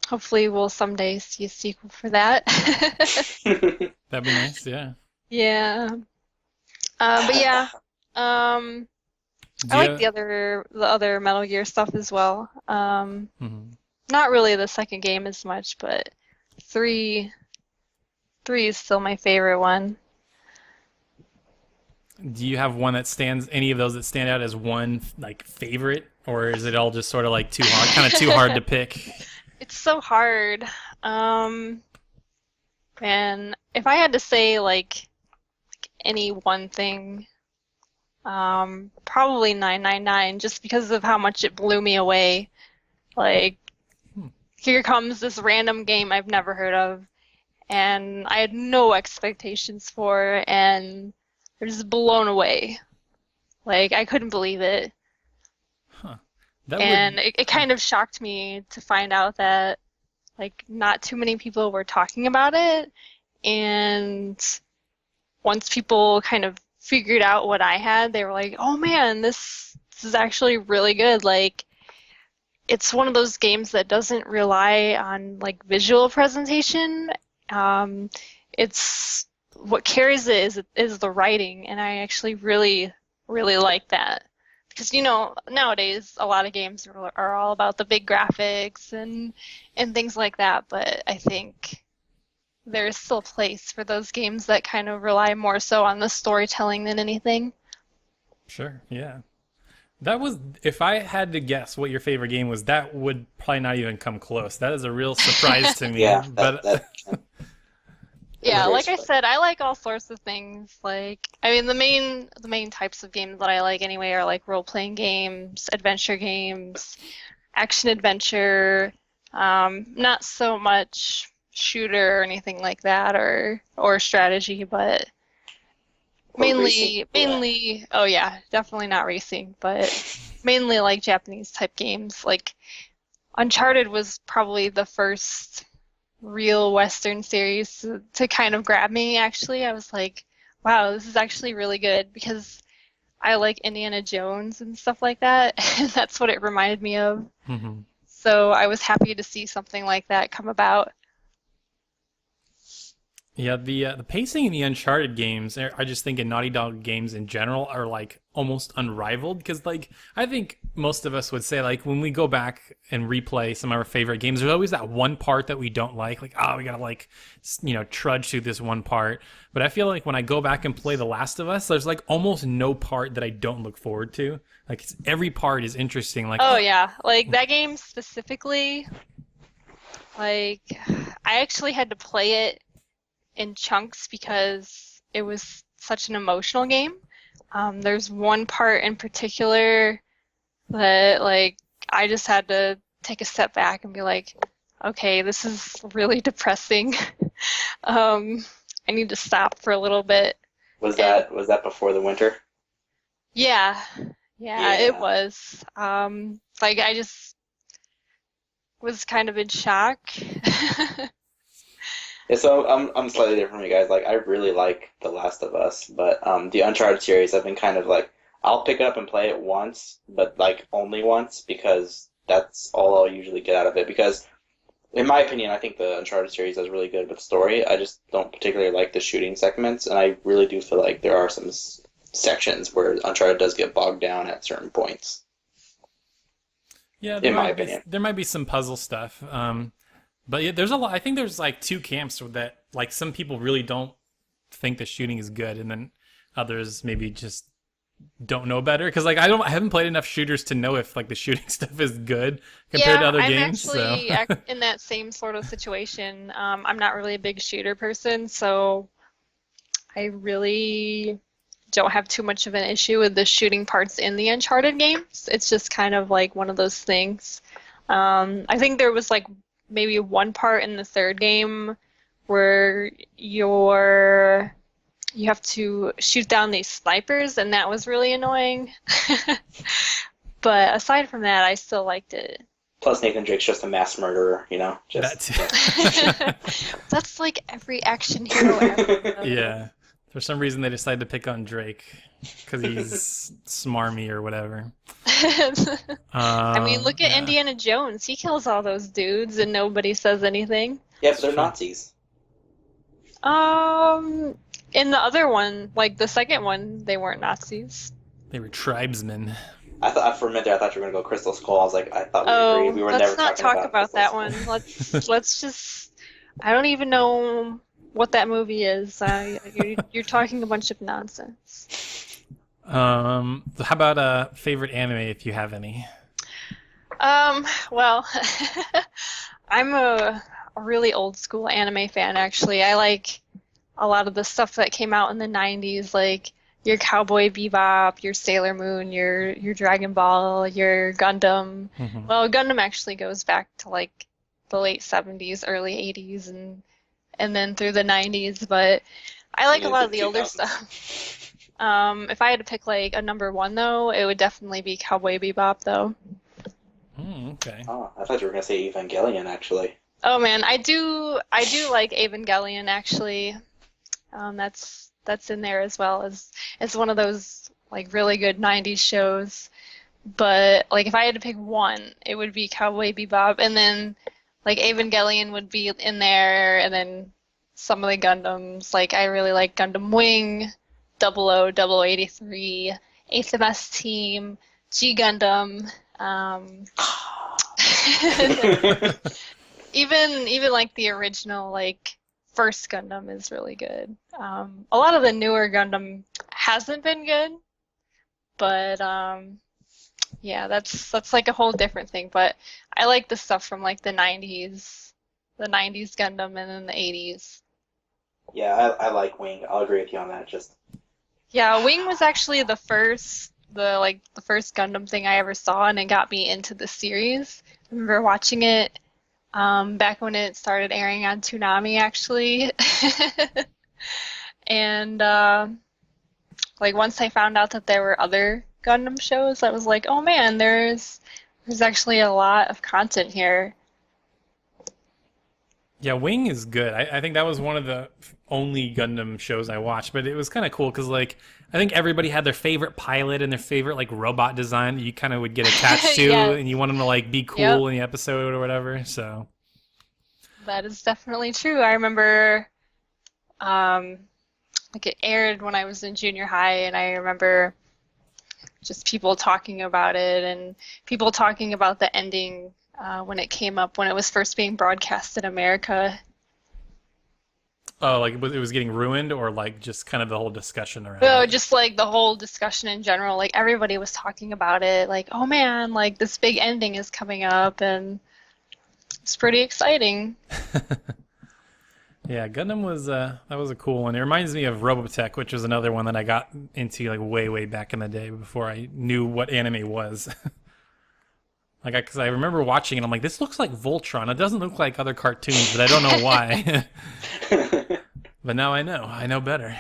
hopefully we'll someday see a sequel for that. That'd be nice, yeah. Yeah. But yeah, I like the other Metal Gear stuff as well. Not really the second game as much, but 3 is still my favorite one. Do you have any of those that stand out as one like favorite, or is it all just sort of like kind of too hard to pick? It's so hard. And if I had to say like any one thing, Probably 999, just because of how much it blew me away. Like, here comes this random game I've never heard of, and I had no expectations for, and they're just blown away. Like, I couldn't believe it. Huh. And it kind of shocked me to find out that, like, not too many people were talking about it, and once people kind of figured out what I had, they were like, oh man, this is actually really good. Like, it's one of those games that doesn't rely on, like, visual presentation. It's what carries it is the writing, and I actually really, really like that. Because, you know, nowadays a lot of games are all about the big graphics and things like that, but I think there's still a place for those games that kind of rely more so on the storytelling than anything. Sure, yeah. That was, if I had to guess what your favorite game was, that would probably not even come close. That is a real surprise to me. Yeah, yeah, like I said, I like all sorts of things. Like, I mean, the main types of games that I like anyway are like role-playing games, adventure games, action adventure, not so much shooter or anything like that, or strategy, but mainly, oh yeah, definitely not racing, but mainly like Japanese type games. Like Uncharted was probably the first real Western series to kind of grab me, actually. I was like, wow, this is actually really good, because I like Indiana Jones and stuff like that, and that's what it reminded me of. Mm-hmm. So I was happy to see something like that come about. Yeah, the pacing in the Uncharted games, I just think in Naughty Dog games in general are like almost unrivaled, because like I think most of us would say, like, when we go back and replay some of our favorite games, there's always that one part that we don't like oh, we gotta, like, you know, trudge through this one part. But I feel like when I go back and play The Last of Us, there's like almost no part that I don't look forward to. Like, every part is interesting. Like, oh yeah, like that game specifically, like I actually had to play it in chunks because it was such an emotional game. There's one part in particular that, like, I just had to take a step back and be like, okay, this is really depressing. I need to stop for a little bit. Was that before the winter? Yeah, it was. Like, I just was kind of in shock. Yeah, so I'm slightly different from you guys. Like, I really like The Last of Us, but the Uncharted series, I've been kind of like, I'll pick it up and play it once, but like only once, because that's all I'll usually get out of it. Because in my opinion, I think the Uncharted series is really good with story. I just don't particularly like the shooting segments, and I really do feel like there are some sections where Uncharted does get bogged down at certain points. yeah, In my opinion. there might be some puzzle stuff. But yeah, there's a lot. I think there's like two camps that, like, some people really don't think the shooting is good, and then others maybe just don't know better. Because like I haven't played enough shooters to know if like the shooting stuff is good compared to other games. I'm actually in that same sort of situation. I'm not really a big shooter person, so I really don't have too much of an issue with the shooting parts in the Uncharted games. It's just kind of like one of those things. I think there was like maybe one part in the third game where you have to shoot down these snipers, and that was really annoying. But aside from that, I still liked it. Plus, Nathan Drake's just a mass murderer, you know? Just, that too. That's like every action hero ever. Yeah. For some reason, they decided to pick on Drake because he's smarmy or whatever. I mean, look at Indiana Jones. He kills all those dudes and nobody says anything. Yeah, but they're Nazis. In the other one, like the second one, they weren't Nazis. They were tribesmen. I thought for a minute there, I thought you were gonna go Crystal Skull. I was like, I thought we agreed. We were let's never not talking talk about that Crystal one. Skull. Let's just. I don't even know what that movie is. You're talking a bunch of nonsense. How about favorite anime, if you have any? Well, I'm a really old school anime fan, actually. I like a lot of the stuff that came out in the 90s, like your Cowboy Bebop, your Sailor Moon, your Dragon Ball, your Gundam. Mhm. Well, Gundam actually goes back to like the late 70s, early 80s, and then through the 90s. But I like a lot of the older 2000s. stuff. If I had to pick like a number one though, it would definitely be Cowboy Bebop though. Okay. Oh, I thought you were gonna say Evangelion actually. Oh man, I do like Evangelion actually. That's in there as well as one of those like really good 90s shows. But like if I had to pick one, it would be Cowboy Bebop, and then like Evangelion would be in there, and then some of the Gundams. Like I really like Gundam Wing, 00, 0083, 8th MS Team, G Gundam. Even like the original like first Gundam is really good. A lot of the newer Gundam hasn't been good, but yeah, that's like a whole different thing. But I like the stuff from like the 90s Gundam, and then the 80s. Yeah, I like Wing. I'll agree with you on that. Just Yeah, Wing was actually the first Gundam thing I ever saw, and it got me into the series. I remember watching it back when it started airing on Toonami, actually. And like once I found out that there were other Gundam shows, I was like, oh man, there's actually a lot of content here. Yeah, Wing is good. I think that was one of the only Gundam shows I watched, but it was kind of cool because like I think everybody had their favorite pilot and their favorite like robot design that you kind of would get attached to, Yes. and you want them to like be cool Yep. in the episode or whatever. So That is definitely true. I remember like it aired when I was in junior high, and I remember just people talking about it and people talking about the ending when it came up, when it was first being broadcast in America. oh, like it was getting ruined, or like just kind of the whole discussion around Oh, it. just like the whole discussion in general, like everybody was talking about it, like, oh man, like this big ending is coming up, and it's pretty exciting. Yeah, Gundam was that was a cool one. It reminds me of Robotech, which was another one that I got into like way back in the day before I knew what anime was. Like, because I remember watching it, I'm like, this looks like Voltron. It doesn't look like other cartoons, but I don't know why. But now I know. I know better.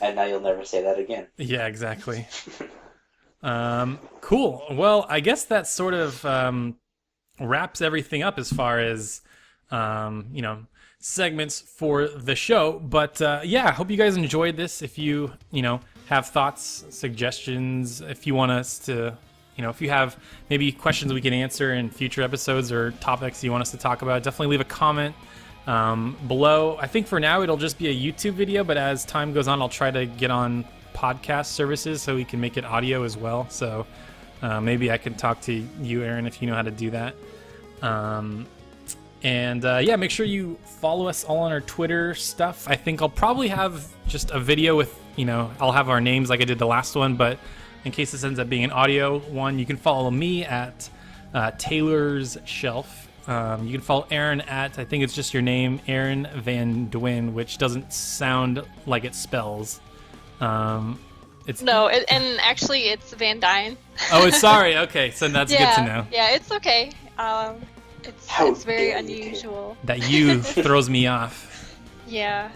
and now you'll never say that again. Yeah, exactly. Cool. Well, I guess that sort of wraps everything up as far as segments for the show. But yeah, I hope you guys enjoyed this. If you have thoughts, suggestions, if you want us to, if you have maybe questions we can answer in future episodes or topics you want us to talk about, definitely leave a comment below. I think for now it'll just be a YouTube video, but as time goes on, I'll try to get on podcast services so we can make it audio as well. So maybe I can talk to you, Aaron, if you know how to do that. Yeah, make sure you follow us all on our Twitter stuff. I think I'll probably have just a video with, I'll have our names like I did the last one, but in case this ends up being an audio one, you can follow me at Taylor's Shelf. You can follow Aaron at, I think it's just your name, Aaron Van Dwin, which doesn't sound like it spells. It's No, and actually it's Van Dyne. Oh, it's sorry. Okay, so that's Yeah, good to know. yeah, it's okay. How It's very dare you, unusual. That you throws me off. Yeah,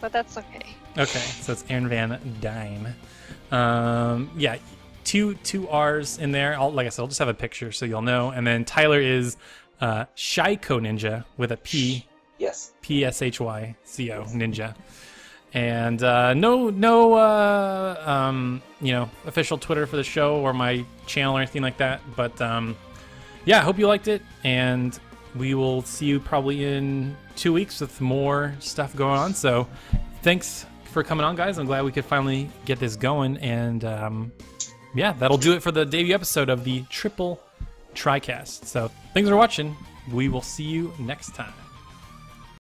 but that's okay. Okay, so it's Aaron Van Dyne. Yeah, two R's in there. Like I said, I'll just have a picture so you'll know. And then Tyler is Shyco Ninja with a P. Yes. PSHYCO Ninja. And no official Twitter for the show or my channel or anything like that. But yeah, I hope you liked it, and we will see you probably in 2 weeks with more stuff going on. So thanks for coming on, guys. I'm glad we could finally get this going. And yeah, that'll do it for the debut episode of the Triple Tricast. So thanks for watching. We will see you next time.